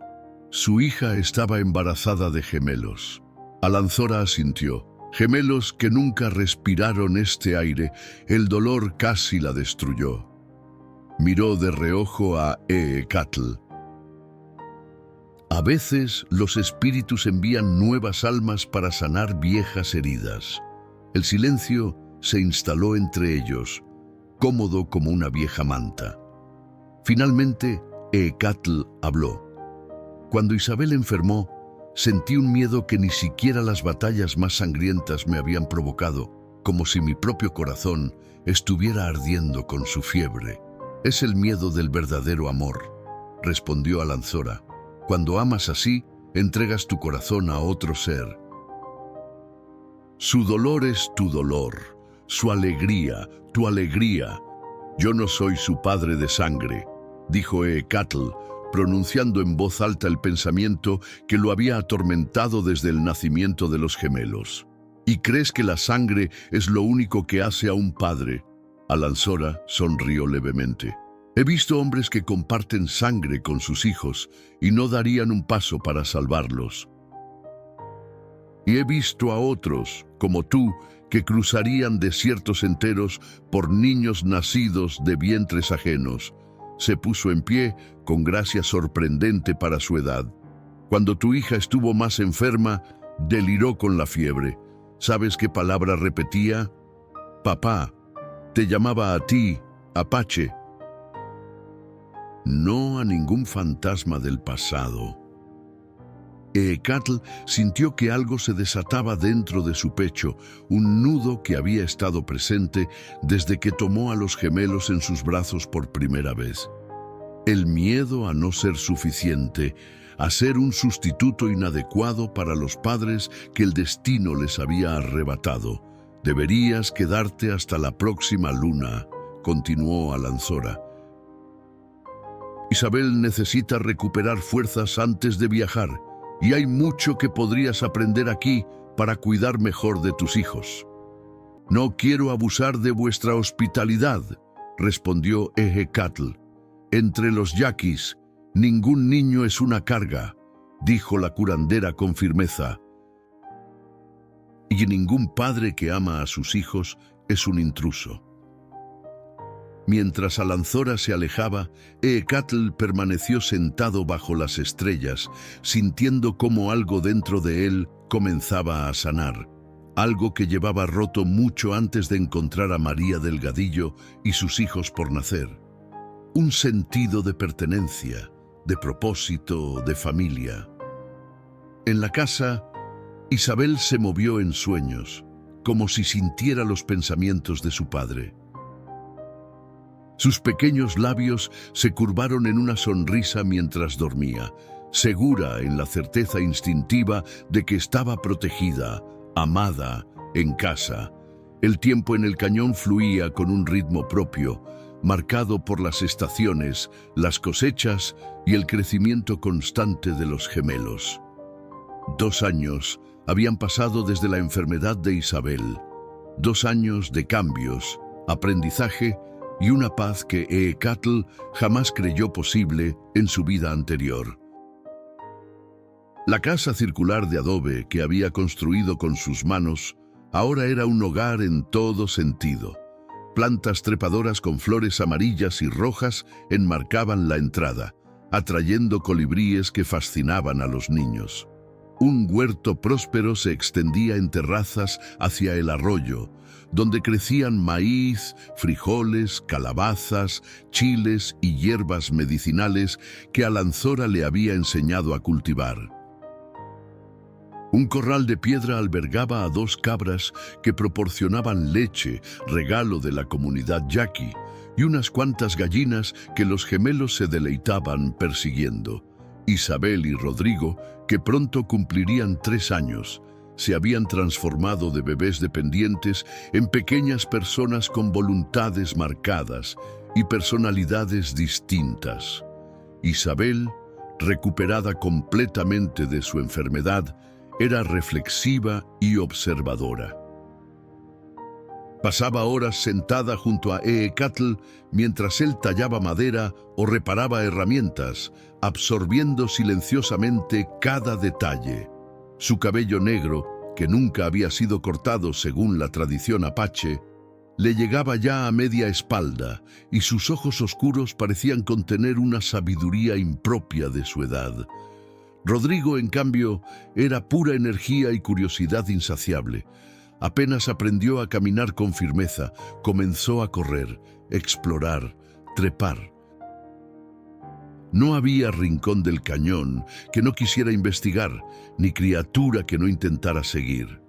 «Su hija estaba embarazada de gemelos». Alanzora asintió. «Gemelos que nunca respiraron este aire, el dolor casi la destruyó». Miró de reojo a Eekatl. «A veces los espíritus envían nuevas almas para sanar viejas heridas». El silencio se instaló entre ellos, cómodo como una vieja manta. Finalmente, Eekatl habló. «Cuando Isabel enfermó, sentí un miedo que ni siquiera las batallas más sangrientas me habían provocado, como si mi propio corazón estuviera ardiendo con su fiebre. Es el miedo del verdadero amor», respondió Alanzora. «Cuando amas así, entregas tu corazón a otro ser. Su dolor es tu dolor, su alegría, tu alegría. Yo no soy su padre de sangre», dijo Eekatl, pronunciando en voz alta el pensamiento que lo había atormentado desde el nacimiento de los gemelos. «¿Y crees que la sangre es lo único que hace a un padre?». Alanzora sonrió levemente. «He visto hombres que comparten sangre con sus hijos y no darían un paso para salvarlos». y he visto a otros, como tú, que cruzarían desiertos enteros por niños nacidos de vientres ajenos. Se puso en pie con gracia sorprendente para su edad. Cuando tu hija estuvo más enferma, deliró con la fiebre. ¿Sabes qué palabra repetía? Papá. Te llamaba a ti, Apache. No a ningún fantasma del pasado. Eekatl sintió que algo se desataba dentro de su pecho, un nudo que había estado presente desde que tomó a los gemelos en sus brazos por primera vez. El miedo a no ser suficiente, a ser un sustituto inadecuado para los padres que el destino les había arrebatado. Deberías quedarte hasta la próxima luna, continuó Alanzora. Isabel necesita recuperar fuerzas antes de viajar, y hay mucho que podrías aprender aquí para cuidar mejor de tus hijos. No quiero abusar de vuestra hospitalidad, respondió Eekatl. Entre los yaquis, ningún niño es una carga, dijo la curandera con firmeza. Y ningún padre que ama a sus hijos es un intruso. Mientras Alanzora se alejaba, Eekatl permaneció sentado bajo las estrellas, sintiendo cómo algo dentro de él comenzaba a sanar, algo que llevaba roto mucho antes de encontrar a María Delgadillo y sus hijos por nacer. Un sentido de pertenencia, de propósito, de familia. En la casa, Isabel se movió en sueños, como si sintiera los pensamientos de su padre. Sus pequeños labios se curvaron en una sonrisa mientras dormía, segura en la certeza instintiva de que estaba protegida, amada, en casa. El tiempo en el cañón fluía con un ritmo propio, marcado por las estaciones, las cosechas y el crecimiento constante de los gemelos. 2 años habían pasado desde la enfermedad de Isabel. 2 años de cambios, aprendizaje y una paz que Eekatl jamás creyó posible en su vida anterior. La casa circular de adobe que había construido con sus manos ahora era un hogar en todo sentido. Plantas trepadoras con flores amarillas y rojas enmarcaban la entrada, atrayendo colibríes que fascinaban a los niños. Un huerto próspero se extendía en terrazas hacia el arroyo, donde crecían maíz, frijoles, calabazas, chiles y hierbas medicinales que Alanzora le había enseñado a cultivar. Un corral de piedra albergaba a 2 cabras que proporcionaban leche, regalo de la comunidad yaqui, y unas cuantas gallinas que los gemelos se deleitaban persiguiendo. Isabel y Rodrigo, que pronto cumplirían 3 años, se habían transformado de bebés dependientes en pequeñas personas con voluntades marcadas y personalidades distintas. Isabel, recuperada completamente de su enfermedad, era reflexiva y observadora. Pasaba horas sentada junto a Eekatl mientras él tallaba madera o reparaba herramientas, absorbiendo silenciosamente cada detalle. Su cabello negro, que nunca había sido cortado según la tradición apache, le llegaba ya a media espalda y sus ojos oscuros parecían contener una sabiduría impropia de su edad. Rodrigo, en cambio, era pura energía y curiosidad insaciable. Apenas aprendió a caminar con firmeza, comenzó a correr, explorar, trepar. No había rincón del cañón que no quisiera investigar, ni criatura que no intentara seguir.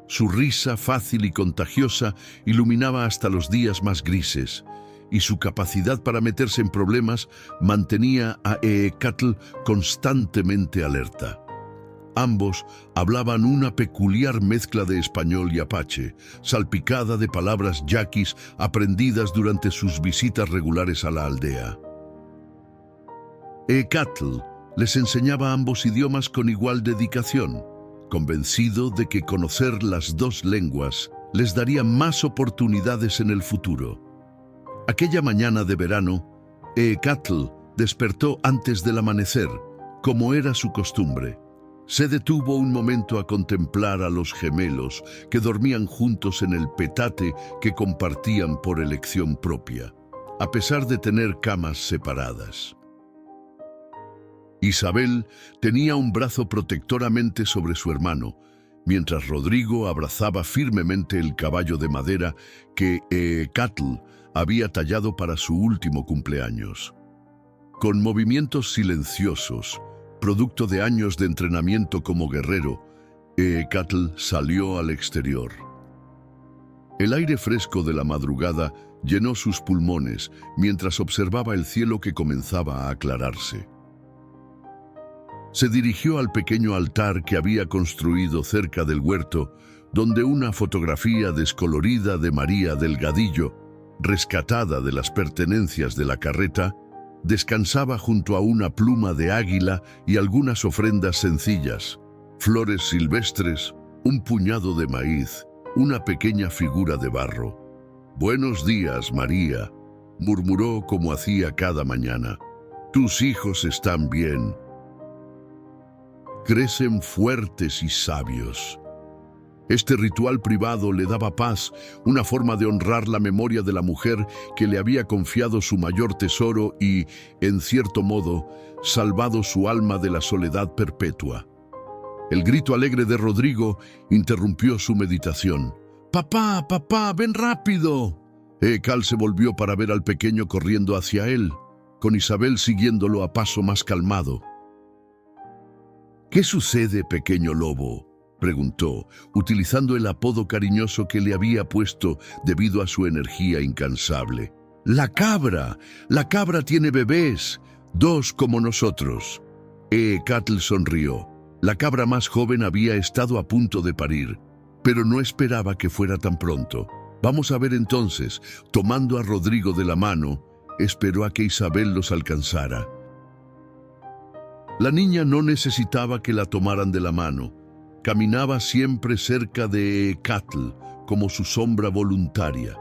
Su risa fácil y contagiosa iluminaba hasta los días más grises, y su capacidad para meterse en problemas mantenía a Eekatl constantemente alerta. Ambos hablaban una peculiar mezcla de español y apache, salpicada de palabras yaquis aprendidas durante sus visitas regulares a la aldea. Eekatl les enseñaba ambos idiomas con igual dedicación, convencido de que conocer las 2 lenguas les daría más oportunidades en el futuro. Aquella mañana de verano, Eekatl despertó antes del amanecer, como era su costumbre. Se detuvo un momento a contemplar a los gemelos que dormían juntos en el petate que compartían por elección propia, a pesar de tener camas separadas. Isabel tenía un brazo protectoramente sobre su hermano, mientras Rodrigo abrazaba firmemente el caballo de madera que Eekatl había tallado para su último cumpleaños. Con movimientos silenciosos, producto de años de entrenamiento como guerrero, Eekatl salió al exterior. El aire fresco de la madrugada llenó sus pulmones mientras observaba el cielo que comenzaba a aclararse. Se dirigió al pequeño altar que había construido cerca del huerto, donde una fotografía descolorida de María Delgadillo, rescatada de las pertenencias de la carreta, descansaba junto a una pluma de águila y algunas ofrendas sencillas, flores silvestres, un puñado de maíz, una pequeña figura de barro. «Buenos días, María», murmuró como hacía cada mañana. «Tus hijos están bien. Crecen fuertes y sabios». Este ritual privado le daba paz, una forma de honrar la memoria de la mujer que le había confiado su mayor tesoro y, en cierto modo, salvado su alma de la soledad perpetua. El grito alegre de Rodrigo interrumpió su meditación. «¡Papá, papá, ven rápido!». Eekatl se volvió para ver al pequeño corriendo hacia él, con Isabel siguiéndolo a paso más calmado. «¿Qué sucede, pequeño lobo?», preguntó, utilizando el apodo cariñoso que le había puesto debido a su energía incansable. «La cabra tiene bebés, 2 como nosotros». Eekatl sonrió. La cabra más joven había estado a punto de parir, pero no esperaba que fuera tan pronto. «Vamos a ver entonces». Tomando a Rodrigo de la mano, esperó a que Isabel los alcanzara. La niña no necesitaba que la tomaran de la mano. Caminaba siempre cerca de Eekatl, como su sombra voluntaria.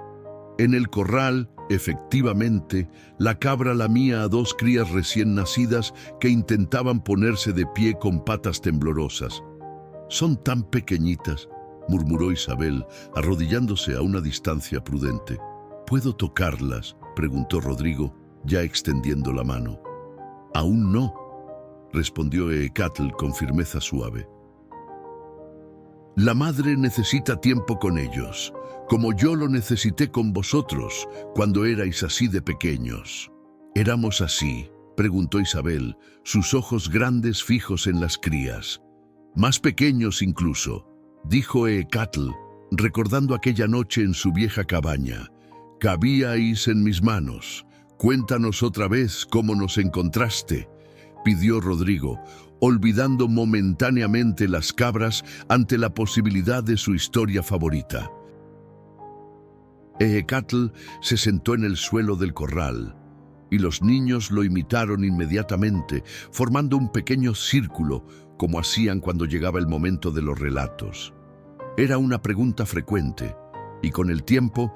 En el corral, efectivamente, la cabra lamía a 2 crías recién nacidas que intentaban ponerse de pie con patas temblorosas. «Son tan pequeñitas», murmuró Isabel, arrodillándose a una distancia prudente. «¿Puedo tocarlas?», preguntó Rodrigo, ya extendiendo la mano. «Aún no», respondió Eekatl con firmeza suave. «La madre necesita tiempo con ellos, como yo lo necesité con vosotros cuando erais así de pequeños». «¿Éramos así?», preguntó Isabel, sus ojos grandes fijos en las crías. «Más pequeños incluso», dijo Eekatl, recordando aquella noche en su vieja cabaña. «Cabíais en mis manos. Cuéntanos otra vez cómo nos encontraste», pidió Rodrigo, olvidando momentáneamente las cabras ante la posibilidad de su historia favorita. Eekatl se sentó en el suelo del corral, y los niños lo imitaron inmediatamente, formando un pequeño círculo, como hacían cuando llegaba el momento de los relatos. Era una pregunta frecuente, y con el tiempo,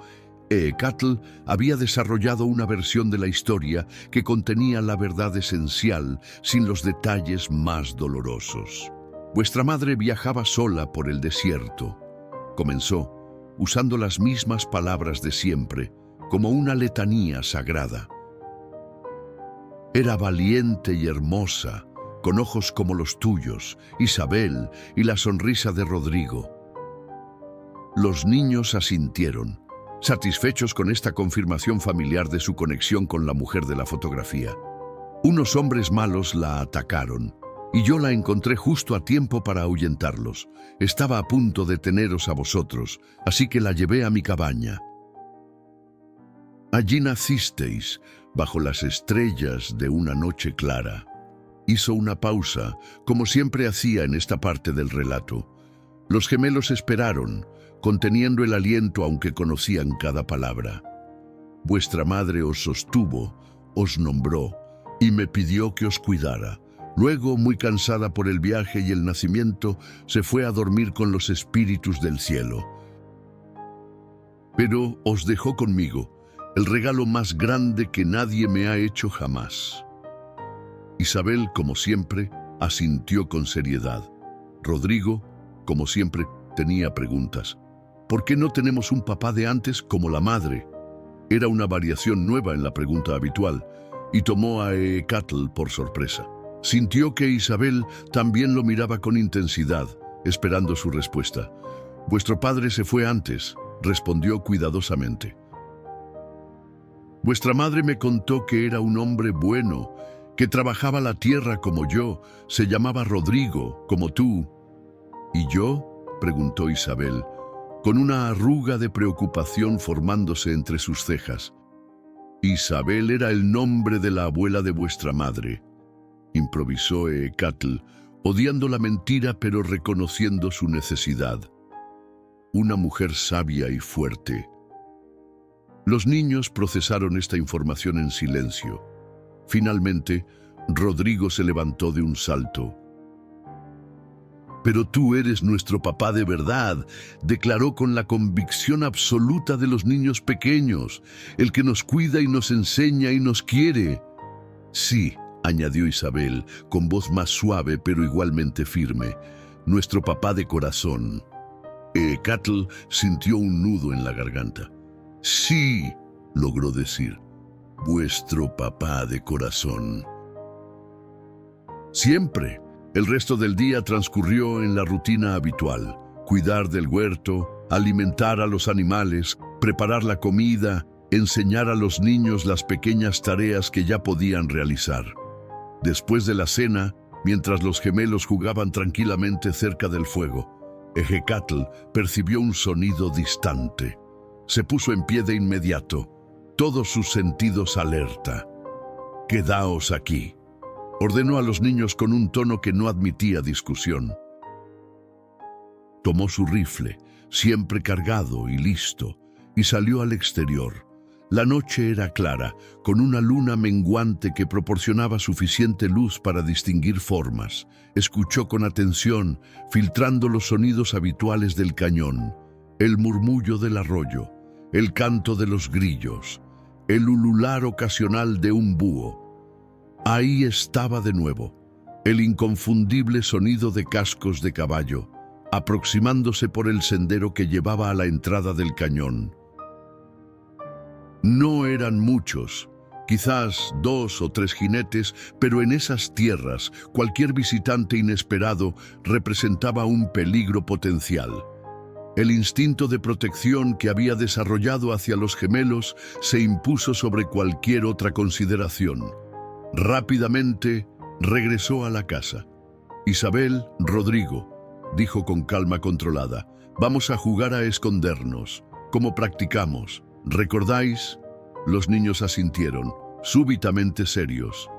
Eekatl había desarrollado una versión de la historia que contenía la verdad esencial sin los detalles más dolorosos. «Vuestra madre viajaba sola por el desierto», comenzó, usando las mismas palabras de siempre, como una letanía sagrada. «Era valiente y hermosa, con ojos como los tuyos, Isabel, y la sonrisa de Rodrigo». Los niños asintieron, satisfechos con esta confirmación familiar de su conexión con la mujer de la fotografía. Unos hombres malos la atacaron, y yo la encontré justo a tiempo para ahuyentarlos. Estaba a punto de teneros a vosotros, así que la llevé a mi cabaña. Allí nacisteis, bajo las estrellas de una noche clara. Hizo una pausa, como siempre hacía en esta parte del relato. Los gemelos esperaron, conteniendo el aliento aunque conocían cada palabra. Vuestra madre os sostuvo, os nombró y me pidió que os cuidara. Luego, muy cansada por el viaje y el nacimiento, se fue a dormir con los espíritus del cielo. Pero os dejó conmigo, el regalo más grande que nadie me ha hecho jamás. Isabel, como siempre, asintió con seriedad. Rodrigo, como siempre, tenía preguntas. ¿Por qué no tenemos un papá de antes como la madre? Era una variación nueva en la pregunta habitual, y tomó a Eekatl por sorpresa. Sintió que Isabel también lo miraba con intensidad, esperando su respuesta. «Vuestro padre se fue antes», respondió cuidadosamente. «Vuestra madre me contó que era un hombre bueno, que trabajaba la tierra como yo, se llamaba Rodrigo, como tú». «¿Y yo?», preguntó Isabel, con una arruga de preocupación formándose entre sus cejas. «Isabel era el nombre de la abuela de vuestra madre», improvisó Eekatl, odiando la mentira pero reconociendo su necesidad. Una mujer sabia y fuerte. Los niños procesaron esta información en silencio. Finalmente, Rodrigo se levantó de un salto. «Pero tú eres nuestro papá de verdad», declaró con la convicción absoluta de los niños pequeños, «el que nos cuida y nos enseña y nos quiere». «Sí», añadió Isabel, con voz más suave pero igualmente firme, «nuestro papá de corazón». Eekatl sintió un nudo en la garganta. «Sí», logró decir, «vuestro papá de corazón». Siempre. El resto del día transcurrió en la rutina habitual: cuidar del huerto, alimentar a los animales, preparar la comida, enseñar a los niños las pequeñas tareas que ya podían realizar. Después de la cena, mientras los gemelos jugaban tranquilamente cerca del fuego, Eekatl percibió un sonido distante. Se puso en pie de inmediato, todos sus sentidos alerta. «Quedaos aquí», ordenó a los niños con un tono que no admitía discusión. Tomó su rifle, siempre cargado y listo, y salió al exterior. La noche era clara, con una luna menguante que proporcionaba suficiente luz para distinguir formas. Escuchó con atención, filtrando los sonidos habituales del cañón: el murmullo del arroyo, el canto de los grillos, el ulular ocasional de un búho. Ahí estaba de nuevo, el inconfundible sonido de cascos de caballo, aproximándose por el sendero que llevaba a la entrada del cañón. No eran muchos, quizás 2 o 3 jinetes, pero en esas tierras cualquier visitante inesperado representaba un peligro potencial. El instinto de protección que había desarrollado hacia los gemelos se impuso sobre cualquier otra consideración. Rápidamente regresó a la casa. «Isabel, Rodrigo», dijo con calma controlada, «vamos a jugar a escondernos, como practicamos. ¿Recordáis?». Los niños asintieron, súbitamente serios.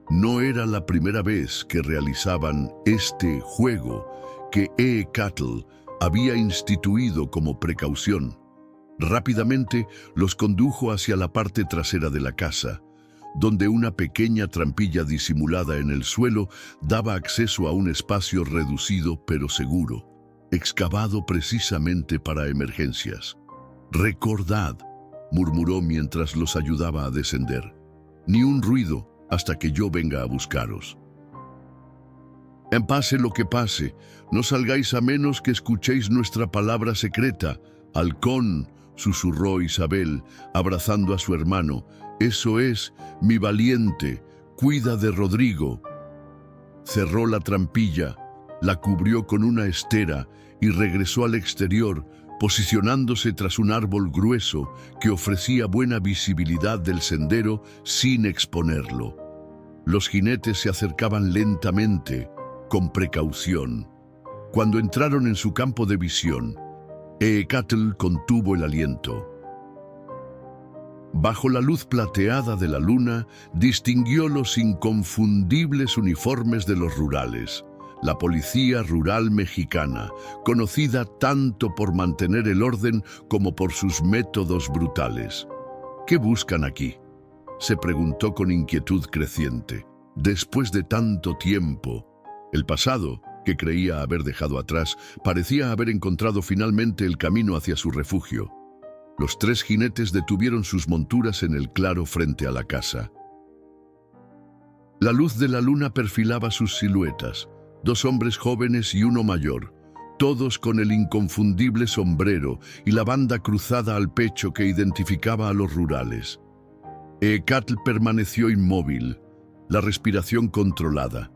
No era la primera vez que realizaban este juego que Eekatl había instituido como precaución. Rápidamente los condujo hacia la parte trasera de la casa, donde una pequeña trampilla disimulada en el suelo daba acceso a un espacio reducido pero seguro, excavado precisamente para emergencias. «Recordad», murmuró mientras los ayudaba a descender, «ni un ruido hasta que yo venga a buscaros. Pase lo que pase, no salgáis a menos que escuchéis nuestra palabra secreta». «Halcón», susurró Isabel, abrazando a su hermano, «eso es, mi valiente, cuida de Rodrigo». Cerró la trampilla, la cubrió con una estera y regresó al exterior, posicionándose tras un árbol grueso que ofrecía buena visibilidad del sendero sin exponerlo. Los jinetes se acercaban lentamente, con precaución. Cuando entraron en su campo de visión, Eekatl contuvo el aliento. Bajo la luz plateada de la luna, distinguió los inconfundibles uniformes de los rurales, la policía rural mexicana, conocida tanto por mantener el orden como por sus métodos brutales. «¿Qué buscan aquí?», se preguntó con inquietud creciente. Después de tanto tiempo, el pasado, que creía haber dejado atrás, parecía haber encontrado finalmente el camino hacia su refugio. Los 3 jinetes detuvieron sus monturas en el claro frente a la casa. La luz de la luna perfilaba sus siluetas, 2 hombres jóvenes y uno mayor, todos con el inconfundible sombrero y la banda cruzada al pecho que identificaba a los rurales. Eekatl permaneció inmóvil, la respiración controlada,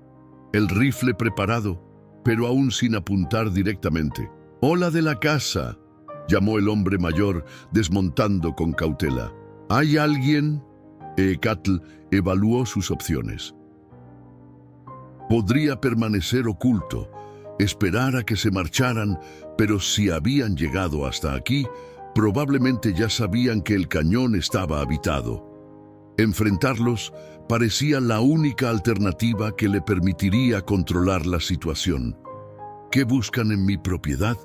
el rifle preparado, pero aún sin apuntar directamente. «¡Hola de la casa!», llamó el hombre mayor, desmontando con cautela. «¿Hay alguien?». Eekatl evaluó sus opciones. Podría permanecer oculto, esperar a que se marcharan, pero si habían llegado hasta aquí, probablemente ya sabían que el cañón estaba habitado. Enfrentarlos parecía la única alternativa que le permitiría controlar la situación. «¿Qué buscan en mi propiedad?»,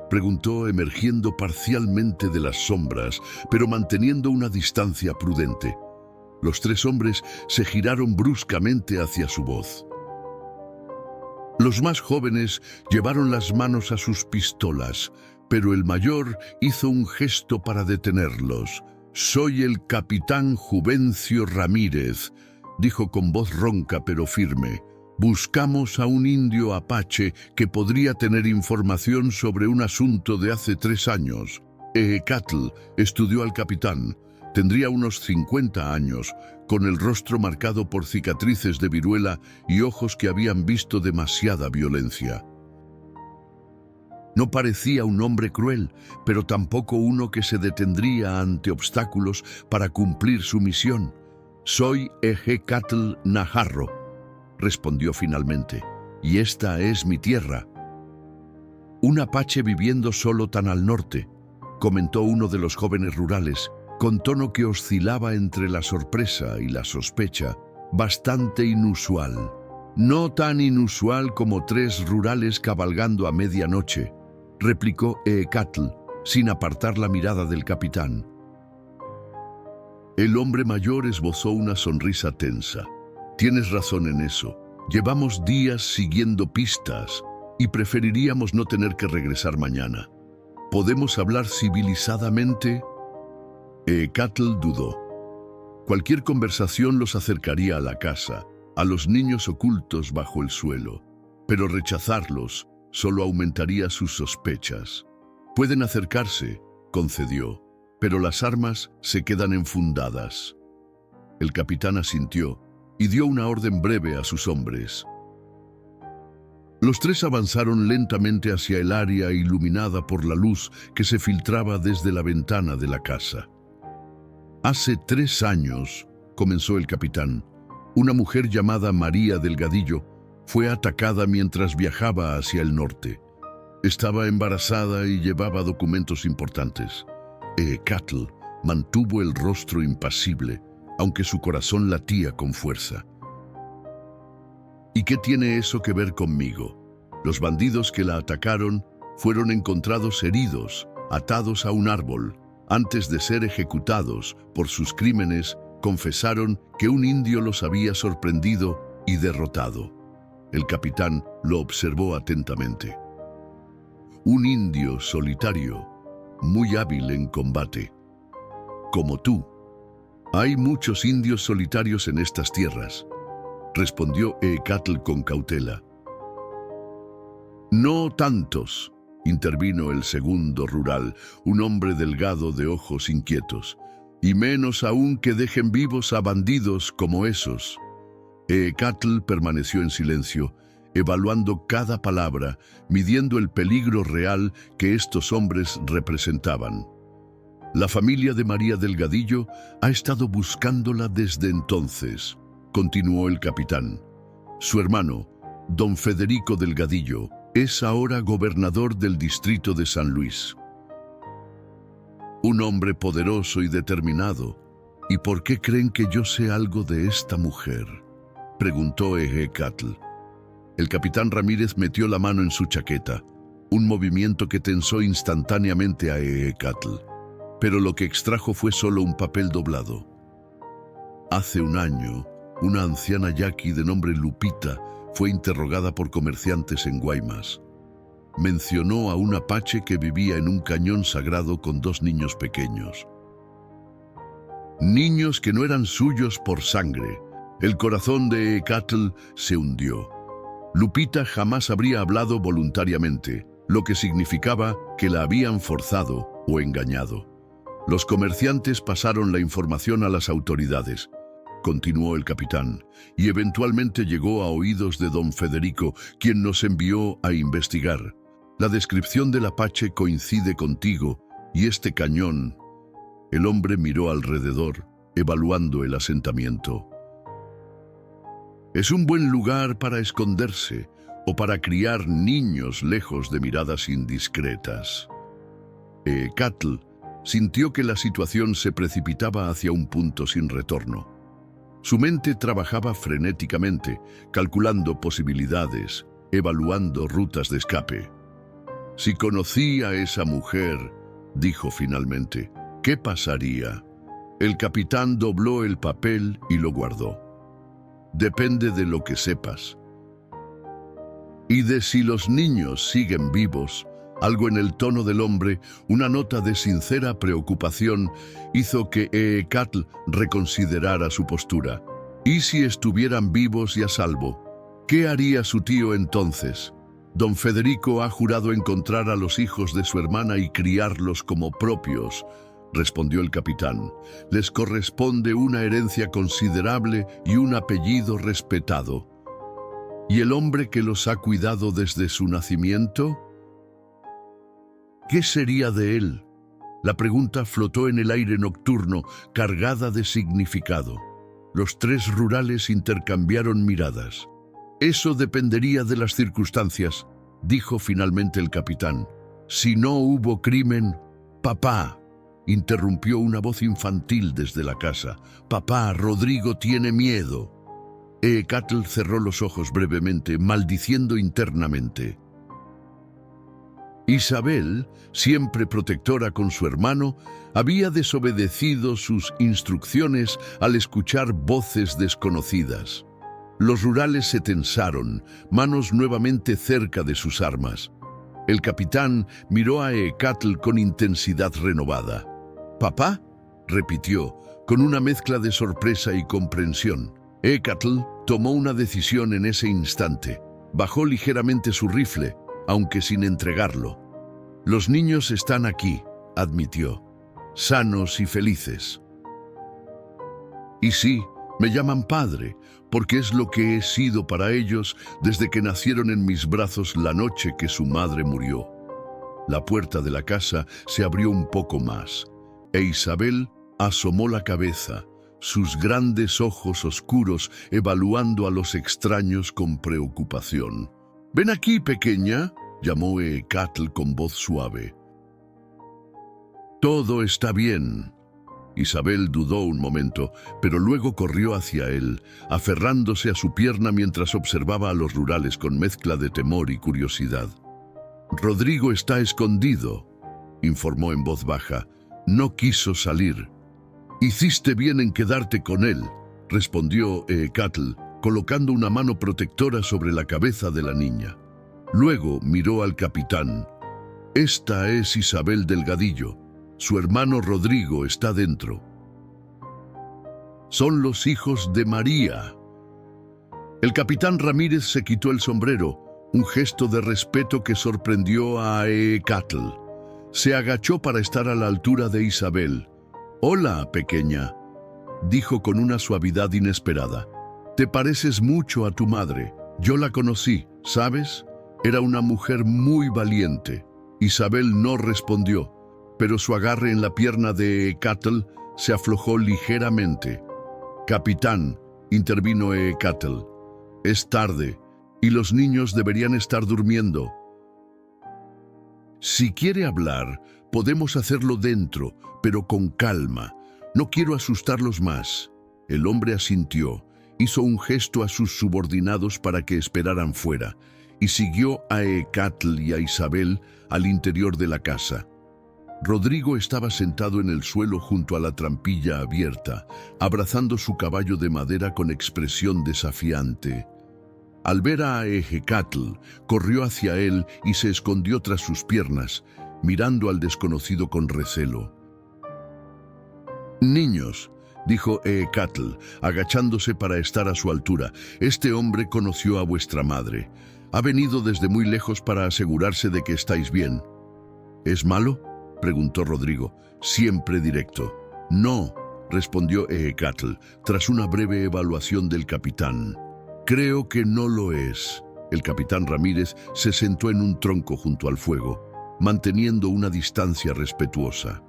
preguntó, emergiendo parcialmente de las sombras, pero manteniendo una distancia prudente. Los 3 hombres se giraron bruscamente hacia su voz. Los más jóvenes llevaron las manos a sus pistolas, pero el mayor hizo un gesto para detenerlos. «Soy el capitán Juvencio Ramírez», dijo con voz ronca pero firme. «Buscamos a un indio apache que podría tener información sobre un asunto de hace 3 años». Eekatl estudió al capitán. Tendría unos 50 años, con el rostro marcado por cicatrices de viruela y ojos que habían visto demasiada violencia. No parecía un hombre cruel, pero tampoco uno que se detendría ante obstáculos para cumplir su misión. «Soy Eekatl Najarro», respondió finalmente, «y esta es mi tierra». «Un apache viviendo solo tan al norte», comentó uno de los jóvenes rurales, con tono que oscilaba entre la sorpresa y la sospecha, bastante inusual. «No tan inusual como 3 rurales cabalgando a medianoche», replicó Eekatl, sin apartar la mirada del capitán. El hombre mayor esbozó una sonrisa tensa. «Tienes razón en eso. Llevamos días siguiendo pistas y preferiríamos no tener que regresar mañana. ¿Podemos hablar civilizadamente?». Eekatl dudó. Cualquier conversación los acercaría a la casa, a los niños ocultos bajo el suelo, pero rechazarlos solo aumentaría sus sospechas. «Pueden acercarse», concedió, «pero las armas se quedan enfundadas». El capitán asintió y dio una orden breve a sus hombres. Los 3 avanzaron lentamente hacia el área iluminada por la luz que se filtraba desde la ventana de la casa. «Hace 3 años», comenzó el capitán, «una mujer llamada María Delgadillo fue atacada mientras viajaba hacia el norte. Estaba embarazada y llevaba documentos importantes». Eekatl mantuvo el rostro impasible, aunque su corazón latía con fuerza. «¿Y qué tiene eso que ver conmigo? Los bandidos que la atacaron fueron encontrados heridos, atados a un árbol. Antes de ser ejecutados por sus crímenes, confesaron que un indio los había sorprendido y derrotado». El capitán lo observó atentamente. «Un indio solitario, muy hábil en combate. Como tú. Hay muchos indios solitarios en estas tierras», respondió Eekatl con cautela. «No tantos», intervino el segundo rural, un hombre delgado de ojos inquietos, «y menos aún que dejen vivos a bandidos como esos». Eekatl permaneció en silencio, evaluando cada palabra, midiendo el peligro real que estos hombres representaban. «La familia de María Delgadillo ha estado buscándola desde entonces», continuó el capitán. «Su hermano, don Federico Delgadillo, es ahora gobernador del distrito de San Luis. Un hombre poderoso y determinado. ¿Y por qué creen que yo sé algo de esta mujer?», preguntó Eekatl. El capitán Ramírez metió la mano en su chaqueta, un movimiento que tensó instantáneamente a Eekatl. Pero lo que extrajo fue solo un papel doblado. «Hace un año, una anciana yaqui de nombre Lupita fue interrogada por comerciantes en Guaymas. Mencionó a un apache que vivía en un cañón sagrado con 2 niños pequeños. Niños que no eran suyos por sangre». El corazón de Eekatl se hundió. Lupita jamás habría hablado voluntariamente, lo que significaba que la habían forzado o engañado. Los comerciantes pasaron la información a las autoridades, continuó el capitán, y eventualmente llegó a oídos de don Federico, quien nos envió a investigar. La descripción del Apache coincide contigo, y este cañón. El hombre miró alrededor, evaluando el asentamiento. Es un buen lugar para esconderse o para criar niños lejos de miradas indiscretas. Eecatl sintió que la situación se precipitaba hacia un punto sin retorno. Su mente trabajaba frenéticamente, calculando posibilidades, evaluando rutas de escape. Si conocí a esa mujer, dijo finalmente, ¿qué pasaría? El capitán dobló el papel y lo guardó. Depende de lo que sepas. Y de si los niños siguen vivos. Algo en el tono del hombre, una nota de sincera preocupación, hizo que Eecatl reconsiderara su postura. ¿Y si estuvieran vivos y a salvo? ¿Qué haría su tío entonces? Don Federico ha jurado encontrar a los hijos de su hermana y criarlos como propios, respondió el capitán. Les corresponde una herencia considerable y un apellido respetado. ¿Y el hombre que los ha cuidado desde su nacimiento? ¿Qué sería de él? La pregunta flotó en el aire nocturno, cargada de significado. Los tres rurales intercambiaron miradas. Eso dependería de las circunstancias, dijo finalmente el capitán. Si no hubo crimen, papá, interrumpió una voz infantil desde la casa. Papá, Rodrigo tiene miedo. Eecatl cerró los ojos brevemente, maldiciendo internamente. Isabel, siempre protectora con su hermano, había desobedecido sus instrucciones al escuchar voces desconocidas. Los rurales se tensaron, manos nuevamente cerca de sus armas. El capitán miró a Eecatl con intensidad renovada. «¿Papá?», repitió, con una mezcla de sorpresa y comprensión. Eecatl tomó una decisión en ese instante. Bajó ligeramente su rifle, aunque sin entregarlo. «Los niños están aquí», admitió, «sanos y felices». «Y sí, me llaman padre, porque es lo que he sido para ellos desde que nacieron en mis brazos la noche que su madre murió». La puerta de la casa se abrió un poco más, e Isabel asomó la cabeza, sus grandes ojos oscuros evaluando a los extraños con preocupación. «Ven aquí, pequeña», llamó Eecatl con voz suave. «Todo está bien». Isabel dudó un momento, pero luego corrió hacia él, aferrándose a su pierna mientras observaba a los rurales con mezcla de temor y curiosidad. «Rodrigo está escondido», informó en voz baja. «No quiso salir». «Hiciste bien en quedarte con él», respondió Eecatl, colocando una mano protectora sobre la cabeza de la niña. Luego miró al capitán. «Esta es Isabel Delgadillo. Su hermano Rodrigo está dentro. Son los hijos de María». El capitán Ramírez se quitó el sombrero, un gesto de respeto que sorprendió a Eecatl. Se agachó para estar a la altura de Isabel. «Hola, pequeña», dijo con una suavidad inesperada. «Te pareces mucho a tu madre. Yo la conocí, ¿sabes? Era una mujer muy valiente». Isabel no respondió, pero su agarre en la pierna de Eecatl se aflojó ligeramente. «Capitán», intervino Eecatl, «es tarde y los niños deberían estar durmiendo. Si quiere hablar, podemos hacerlo dentro, pero con calma. No quiero asustarlos más». El hombre asintió, hizo un gesto a sus subordinados para que esperaran fuera, y siguió a Eecatl y a Isabel al interior de la casa. Rodrigo estaba sentado en el suelo junto a la trampilla abierta, abrazando su caballo de madera con expresión desafiante. Al ver a Eecatl, corrió hacia él y se escondió tras sus piernas, mirando al desconocido con recelo. «Niños, dijo Eecatl, agachándose para estar a su altura. Este hombre conoció a vuestra madre. Ha venido desde muy lejos para asegurarse de que estáis bien. ¿Es malo?, preguntó Rodrigo, siempre directo. No, respondió Eecatl, tras una breve evaluación del capitán. Creo que no lo es. El capitán Ramírez se sentó en un tronco junto al fuego, manteniendo una distancia respetuosa.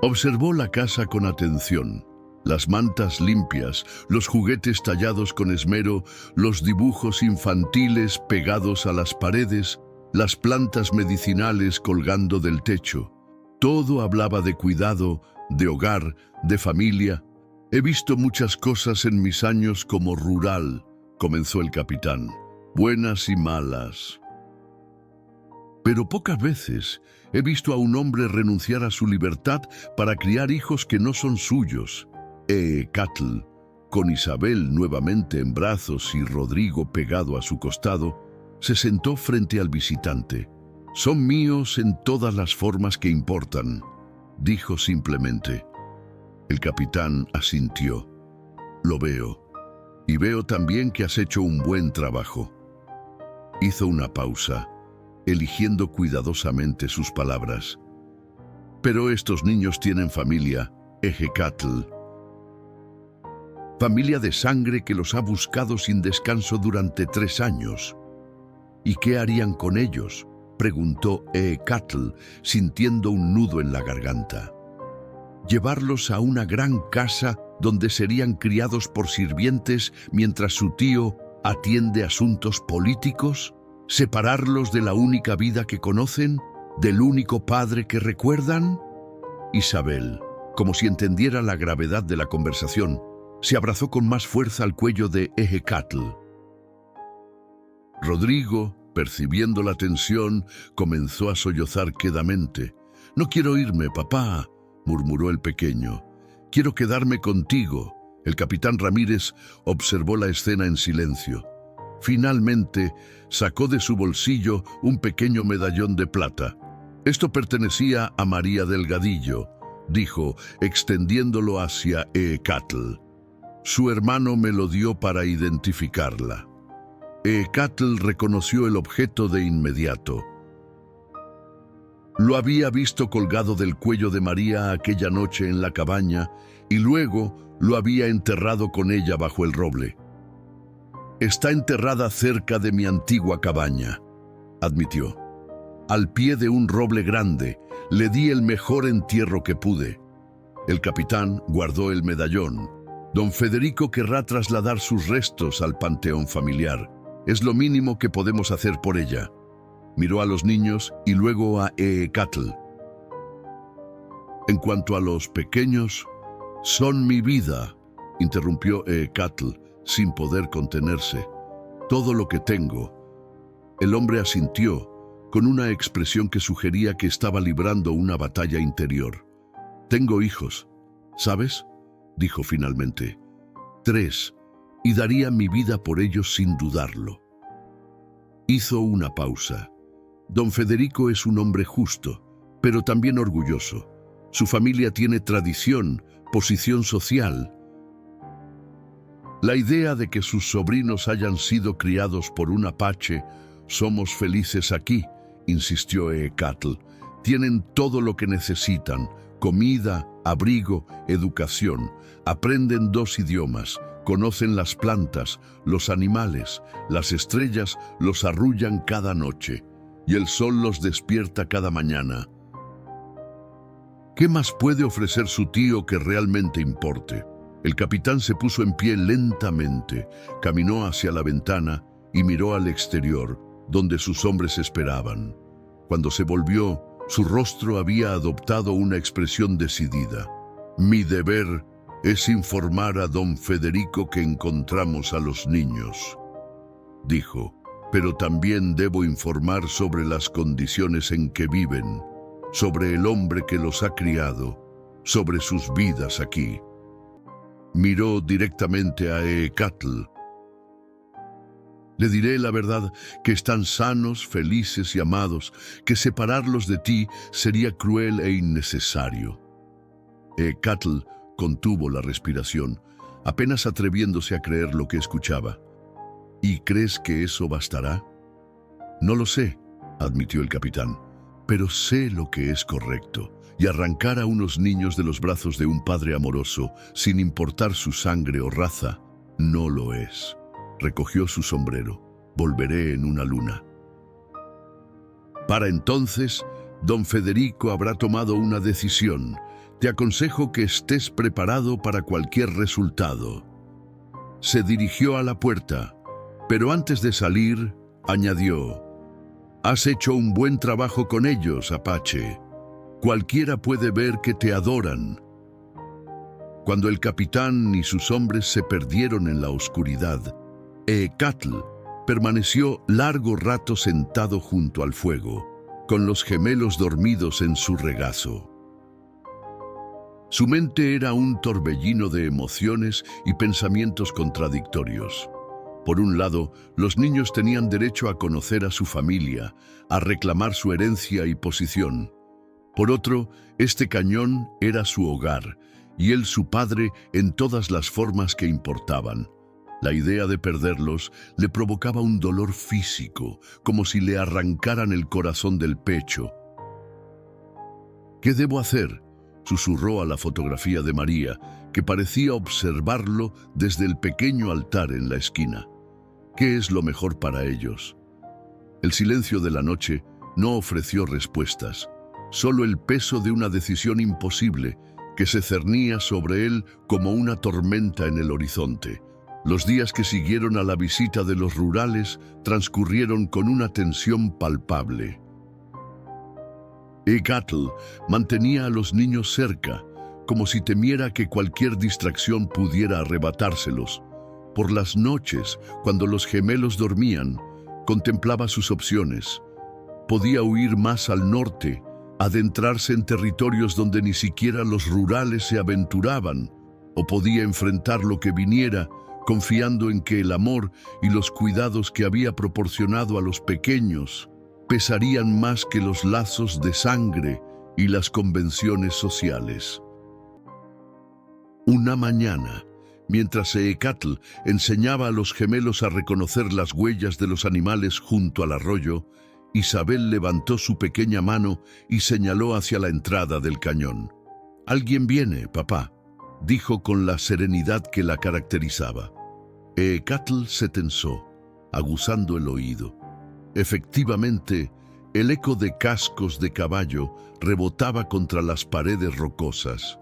Observó la casa con atención. Las mantas limpias, los juguetes tallados con esmero, los dibujos infantiles pegados a las paredes, las plantas medicinales colgando del techo. Todo hablaba de cuidado, de hogar, de familia. He visto muchas cosas en mis años como rural, comenzó el capitán, buenas y malas. Pero pocas veces he visto a un hombre renunciar a su libertad para criar hijos que no son suyos. Eecatl, con Isabel nuevamente en brazos y Rodrigo pegado a su costado, se sentó frente al visitante. Son míos en todas las formas que importan, dijo simplemente. El capitán asintió. Lo veo. Y veo también que has hecho un buen trabajo. Hizo una pausa, eligiendo cuidadosamente sus palabras. Pero estos niños tienen familia, Eecatl. Familia de sangre que los ha buscado sin descanso durante 3 años. ¿Y qué harían con ellos?, preguntó Eecatl, sintiendo un nudo en la garganta. ¿Llevarlos a una gran casa donde serían criados por sirvientes mientras su tío atiende asuntos políticos? ¿Separarlos de la única vida que conocen? ¿Del único padre que recuerdan? Isabel, como si entendiera la gravedad de la conversación, se abrazó con más fuerza al cuello de Eecatl. Rodrigo, percibiendo la tensión, comenzó a sollozar quedamente. «No quiero irme, papá», murmuró el pequeño. «Quiero quedarme contigo». El capitán Ramírez observó la escena en silencio. Finalmente, sacó de su bolsillo un pequeño medallón de plata. «Esto pertenecía a María Delgadillo», dijo, extendiéndolo hacia Eecatl. «Su hermano me lo dio para identificarla». Eecatl reconoció el objeto de inmediato. Lo había visto colgado del cuello de María aquella noche en la cabaña y luego lo había enterrado con ella bajo el roble. «Está enterrada cerca de mi antigua cabaña», admitió. «Al pie de un roble grande, le di el mejor entierro que pude». El capitán guardó el medallón. «Don Federico querrá trasladar sus restos al panteón familiar. Es lo mínimo que podemos hacer por ella». Miró a los niños y luego a Eecatl. «En cuanto a los pequeños, son mi vida», interrumpió Eecatl, sin poder contenerse. «Todo lo que tengo». El hombre asintió, con una expresión que sugería que estaba librando una batalla interior. «Tengo hijos, ¿sabes?», dijo finalmente. 3, y daría mi vida por ellos sin dudarlo. Hizo una pausa. Don Federico es un hombre justo, pero también orgulloso. Su familia tiene tradición, posición social. La idea de que sus sobrinos hayan sido criados por un apache, «somos felices aquí», insistió Eecatl. «Tienen todo lo que necesitan, comida, abrigo, educación. Aprenden 2 idiomas, conocen las plantas, los animales, las estrellas los arrullan cada noche, y el sol los despierta cada mañana. ¿Qué más puede ofrecer su tío que realmente importe?». El capitán se puso en pie lentamente, caminó hacia la ventana y miró al exterior, donde sus hombres esperaban. Cuando se volvió, su rostro había adoptado una expresión decidida. «Mi deber es informar a don Federico que encontramos a los niños», dijo, «pero también debo informar sobre las condiciones en que viven, sobre el hombre que los ha criado, sobre sus vidas aquí». Miró directamente a Eecatl. «Le diré la verdad, que están sanos, felices y amados, que separarlos de ti sería cruel e innecesario». Eecatl contuvo la respiración, apenas atreviéndose a creer lo que escuchaba. ¿Y crees que eso bastará? No lo sé, admitió el capitán, pero sé lo que es correcto, y arrancar a unos niños de los brazos de un padre amoroso, sin importar su sangre o raza, no lo es. Recogió su sombrero. Volveré en una luna. Para entonces, don Federico habrá tomado una decisión. Te aconsejo que estés preparado para cualquier resultado. Se dirigió a la puerta, pero antes de salir, añadió: Has hecho un buen trabajo con ellos, Apache. Cualquiera puede ver que te adoran. Cuando el capitán y sus hombres se perdieron en la oscuridad, Eecatl permaneció largo rato sentado junto al fuego, con los gemelos dormidos en su regazo. Su mente era un torbellino de emociones y pensamientos contradictorios. Por un lado, los niños tenían derecho a conocer a su familia, a reclamar su herencia y posición. Por otro, este cañón era su hogar, y él su padre en todas las formas que importaban. La idea de perderlos le provocaba un dolor físico, como si le arrancaran el corazón del pecho. ¿Qué debo hacer?, susurró a la fotografía de María, que parecía observarlo desde el pequeño altar en la esquina. ¿Qué es lo mejor para ellos? El silencio de la noche no ofreció respuestas, solo el peso de una decisión imposible que se cernía sobre él como una tormenta en el horizonte. Los días que siguieron a la visita de los rurales transcurrieron con una tensión palpable. Eecatl mantenía a los niños cerca, como si temiera que cualquier distracción pudiera arrebatárselos. Por las noches, cuando los gemelos dormían, contemplaba sus opciones. Podía huir más al norte, adentrarse en territorios donde ni siquiera los rurales se aventuraban, o podía enfrentar lo que viniera, confiando en que el amor y los cuidados que había proporcionado a los pequeños pesarían más que los lazos de sangre y las convenciones sociales. Una mañana, mientras Eecatl enseñaba a los gemelos a reconocer las huellas de los animales junto al arroyo, Isabel levantó su pequeña mano y señaló hacia la entrada del cañón. «Alguien viene, papá», dijo con la serenidad que la caracterizaba. Eecatl se tensó, aguzando el oído. Efectivamente, el eco de cascos de caballo rebotaba contra las paredes rocosas.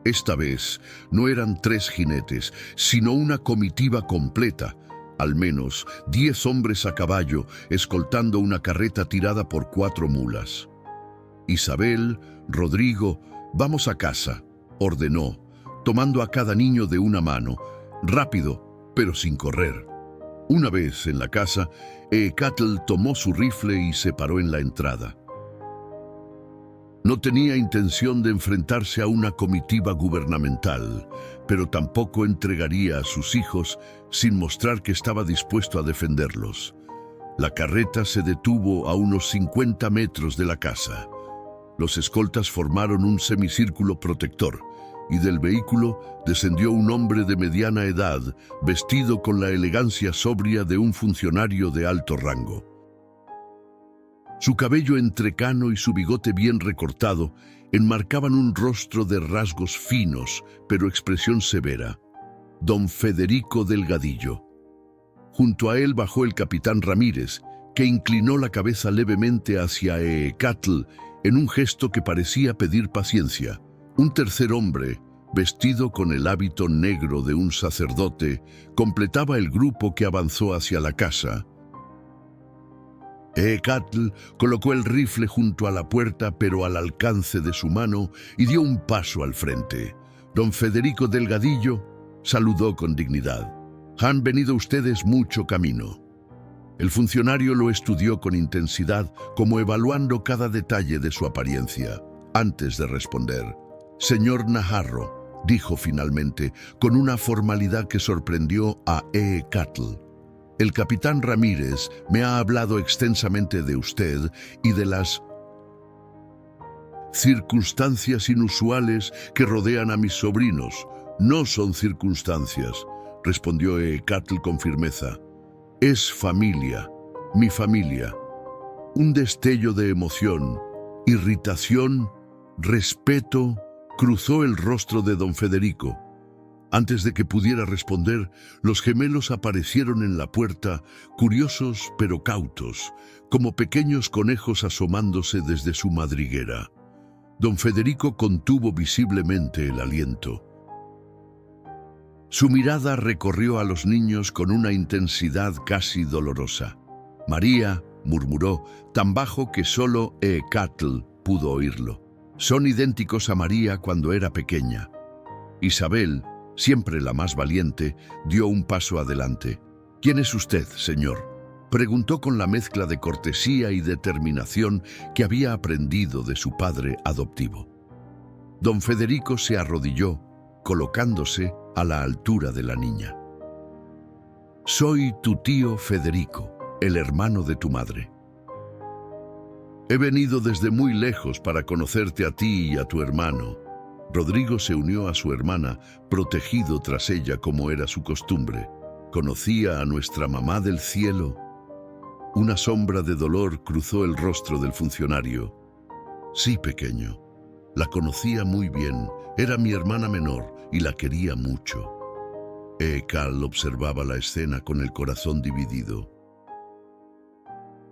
Esta vez no eran 3 jinetes, sino una comitiva completa, al menos 10 hombres a caballo, escoltando una carreta tirada por 4 mulas. Isabel, Rodrigo, vamos a casa, ordenó, tomando a cada niño de una mano, rápido, pero sin correr. Una vez en la casa, Eecatl tomó su rifle y se paró en la entrada. No tenía intención de enfrentarse a una comitiva gubernamental, pero tampoco entregaría a sus hijos sin mostrar que estaba dispuesto a defenderlos. La carreta se detuvo a unos 50 metros de la casa. Los escoltas formaron un semicírculo protector, y del vehículo descendió un hombre de mediana edad, vestido con la elegancia sobria de un funcionario de alto rango. Su cabello entrecano y su bigote bien recortado enmarcaban un rostro de rasgos finos, pero expresión severa. Don Federico Delgadillo. Junto a él bajó el capitán Ramírez, que inclinó la cabeza levemente hacia Eecatl en un gesto que parecía pedir paciencia. Un tercer hombre, vestido con el hábito negro de un sacerdote, completaba el grupo que avanzó hacia la casa. Eecatl colocó el rifle junto a la puerta, pero al alcance de su mano, y dio un paso al frente. Don Federico Delgadillo saludó con dignidad. «Han venido ustedes mucho camino». El funcionario lo estudió con intensidad, como evaluando cada detalle de su apariencia. Antes de responder, «Señor Najarro», dijo finalmente, con una formalidad que sorprendió a Eecatl. «El capitán Ramírez me ha hablado extensamente de usted y de las Circunstancias inusuales que rodean a mis sobrinos. No son circunstancias, respondió Eekatl con firmeza. Es familia, mi familia. Un destello de emoción, irritación, respeto cruzó el rostro de don Federico. Antes de que pudiera responder, los gemelos aparecieron en la puerta, curiosos pero cautos, como pequeños conejos asomándose desde su madriguera. Don Federico contuvo visiblemente el aliento. Su mirada recorrió a los niños con una intensidad casi dolorosa. María, murmuró, tan bajo que solo Eekatl pudo oírlo. Son idénticos a María cuando era pequeña. Isabel, siempre la más valiente, dio un paso adelante. ¿Quién es usted, señor?, preguntó con la mezcla de cortesía y determinación que había aprendido de su padre adoptivo. Don Federico se arrodilló, colocándose a la altura de la niña. Soy tu tío Federico, el hermano de tu madre. He venido desde muy lejos para conocerte a ti y a tu hermano. Rodrigo se unió a su hermana, protegido tras ella como era su costumbre. ¿Conocía a nuestra mamá del cielo? Una sombra de dolor cruzó el rostro del funcionario. Sí, pequeño. La conocía muy bien. Era mi hermana menor y la quería mucho. Eekatl observaba la escena con el corazón dividido.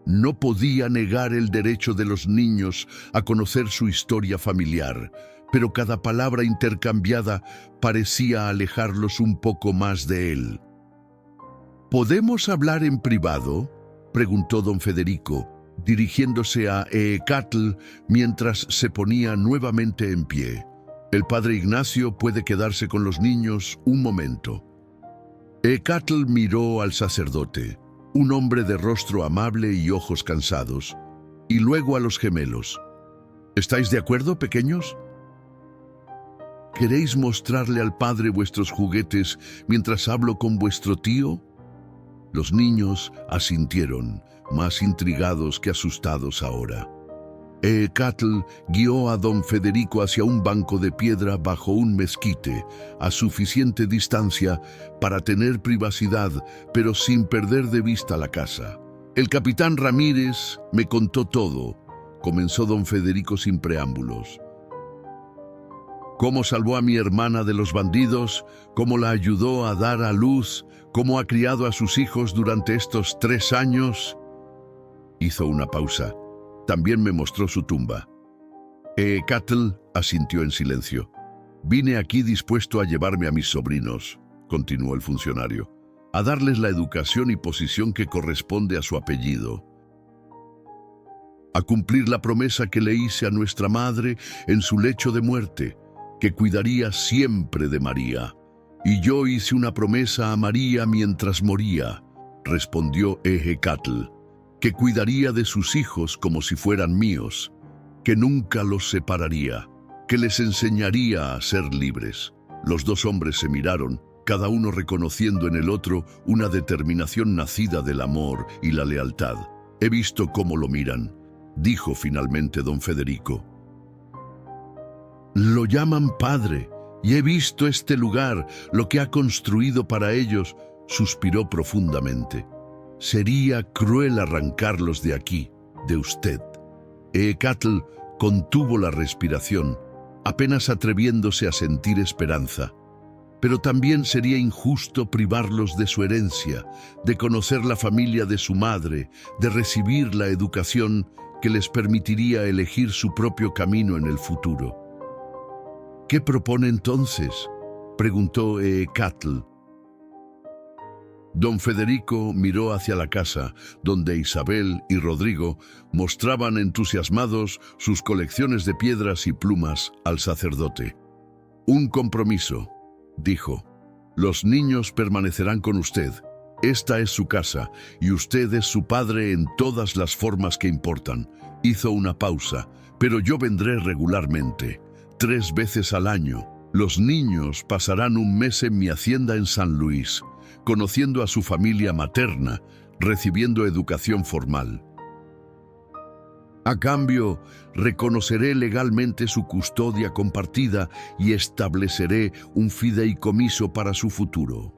No podía negar el derecho de los niños a conocer su historia familiar, pero cada palabra intercambiada parecía alejarlos un poco más de él. ¿Podemos hablar en privado?, preguntó don Federico, dirigiéndose a Eekatl mientras se ponía nuevamente en pie. El padre Ignacio puede quedarse con los niños un momento. Eekatl miró al sacerdote, un hombre de rostro amable y ojos cansados, y luego a los gemelos. ¿Estáis de acuerdo, pequeños? ¿Queréis mostrarle al padre vuestros juguetes mientras hablo con vuestro tío? Los niños asintieron, más intrigados que asustados ahora. Eekatl guió a don Federico hacia un banco de piedra bajo un mezquite, a suficiente distancia para tener privacidad, pero sin perder de vista la casa. El capitán Ramírez me contó todo, comenzó don Federico sin preámbulos. Cómo salvó a mi hermana de los bandidos, cómo la ayudó a dar a luz, cómo ha criado a sus hijos durante estos 3 años. Hizo una pausa. También me mostró su tumba. Eekatl asintió en silencio. Vine aquí dispuesto a llevarme a mis sobrinos, continuó el funcionario, a darles la educación y posición que corresponde a su apellido, a cumplir la promesa que le hice a nuestra madre en su lecho de muerte, que cuidaría siempre de María. Y yo hice una promesa a María mientras moría, respondió Eekatl, que cuidaría de sus hijos como si fueran míos, que nunca los separaría, que les enseñaría a ser libres. Los 2 hombres se miraron, cada uno reconociendo en el otro una determinación nacida del amor y la lealtad. He visto cómo lo miran, dijo finalmente don Federico. Lo llaman padre, y he visto este lugar, lo que ha construido para ellos, suspiró profundamente. Sería cruel arrancarlos de aquí, de usted. Eekatl contuvo la respiración, apenas atreviéndose a sentir esperanza. Pero también sería injusto privarlos de su herencia, de conocer la familia de su madre, de recibir la educación que les permitiría elegir su propio camino en el futuro. ¿Qué propone entonces?, preguntó Eekatl. Don Federico miró hacia la casa, donde Isabel y Rodrigo mostraban entusiasmados sus colecciones de piedras y plumas al sacerdote. Un compromiso, dijo. Los niños permanecerán con usted. Esta es su casa, y usted es su padre en todas las formas que importan. Hizo una pausa, pero yo vendré regularmente, 3 veces al año. Los niños pasarán un mes en mi hacienda en San Luis, conociendo a su familia materna, recibiendo educación formal. A cambio, reconoceré legalmente su custodia compartida y estableceré un fideicomiso para su futuro.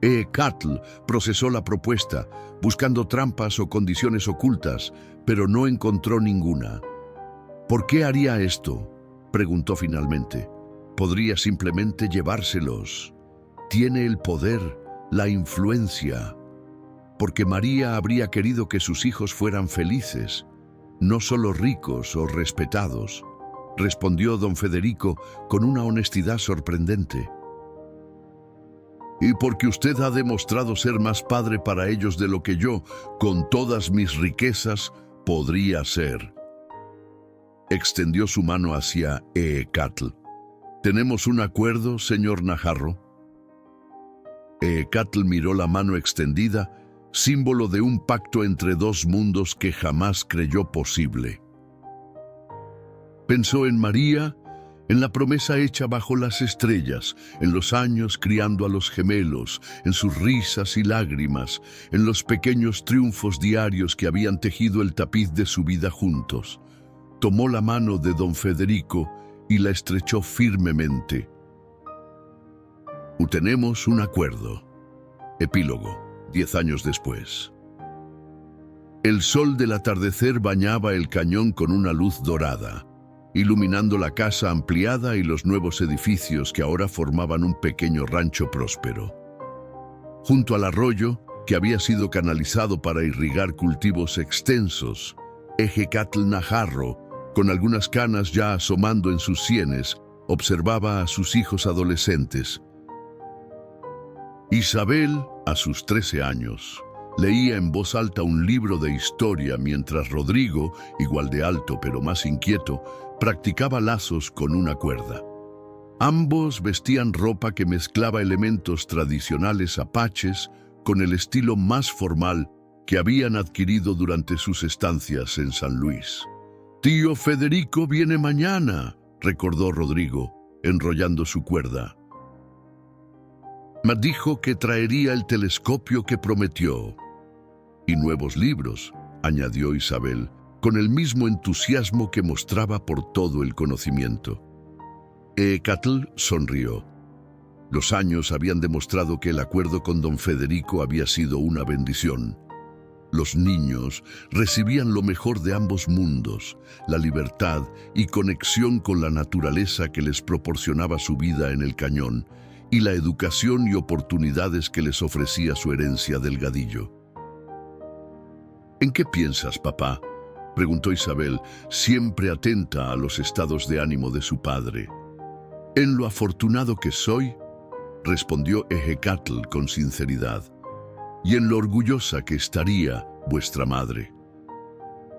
Eekatl procesó la propuesta, buscando trampas o condiciones ocultas, pero no encontró ninguna. ¿Por qué haría esto?, preguntó finalmente. Podría simplemente llevárselos. Tiene el poder, la influencia. Porque María habría querido que sus hijos fueran felices, no solo ricos o respetados, respondió don Federico con una honestidad sorprendente. Y porque usted ha demostrado ser más padre para ellos de lo que yo, con todas mis riquezas, podría ser. Extendió su mano hacia Eekatl. ¿Tenemos un acuerdo, señor Najarro? Eekatl miró la mano extendida, símbolo de un pacto entre dos mundos que jamás creyó posible. Pensó en María, en la promesa hecha bajo las estrellas, en los años criando a los gemelos, en sus risas y lágrimas, en los pequeños triunfos diarios que habían tejido el tapiz de su vida juntos. Tomó la mano de don Federico y la estrechó firmemente. Tenemos un acuerdo. Epílogo, 10 años después. El sol del atardecer bañaba el cañón con una luz dorada, iluminando la casa ampliada y los nuevos edificios que ahora formaban un pequeño rancho próspero. Junto al arroyo, que había sido canalizado para irrigar cultivos extensos, Eekatl Najarro, con algunas canas ya asomando en sus sienes, observaba a sus hijos adolescentes. Isabel, a sus 13 años, leía en voz alta un libro de historia mientras Rodrigo, igual de alto pero más inquieto, practicaba lazos con una cuerda. Ambos vestían ropa que mezclaba elementos tradicionales apaches con el estilo más formal que habían adquirido durante sus estancias en San Luis. «Tío Federico viene mañana», recordó Rodrigo, enrollando su cuerda. Me dijo que traería el telescopio que prometió. Y nuevos libros, añadió Isabel, con el mismo entusiasmo que mostraba por todo el conocimiento. Eekatl sonrió. Los años habían demostrado que el acuerdo con don Federico había sido una bendición. Los niños recibían lo mejor de ambos mundos, la libertad y conexión con la naturaleza que les proporcionaba su vida en el cañón, y la educación y oportunidades que les ofrecía su herencia delgadillo. ¿En qué piensas, papá?, preguntó Isabel, siempre atenta a los estados de ánimo de su padre. En lo afortunado que soy, respondió Eekatl con sinceridad, y en lo orgullosa que estaría vuestra madre.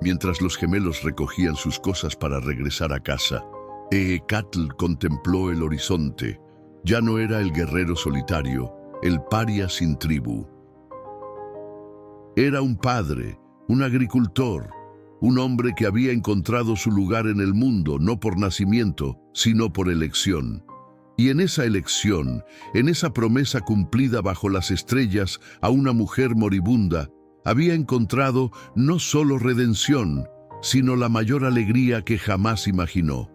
Mientras los gemelos recogían sus cosas para regresar a casa, Eekatl contempló el horizonte. Ya no era el guerrero solitario, el paria sin tribu. Era un padre, un agricultor, un hombre que había encontrado su lugar en el mundo no por nacimiento, sino por elección. Y en esa elección, en esa promesa cumplida bajo las estrellas a una mujer moribunda, había encontrado no solo redención, sino la mayor alegría que jamás imaginó.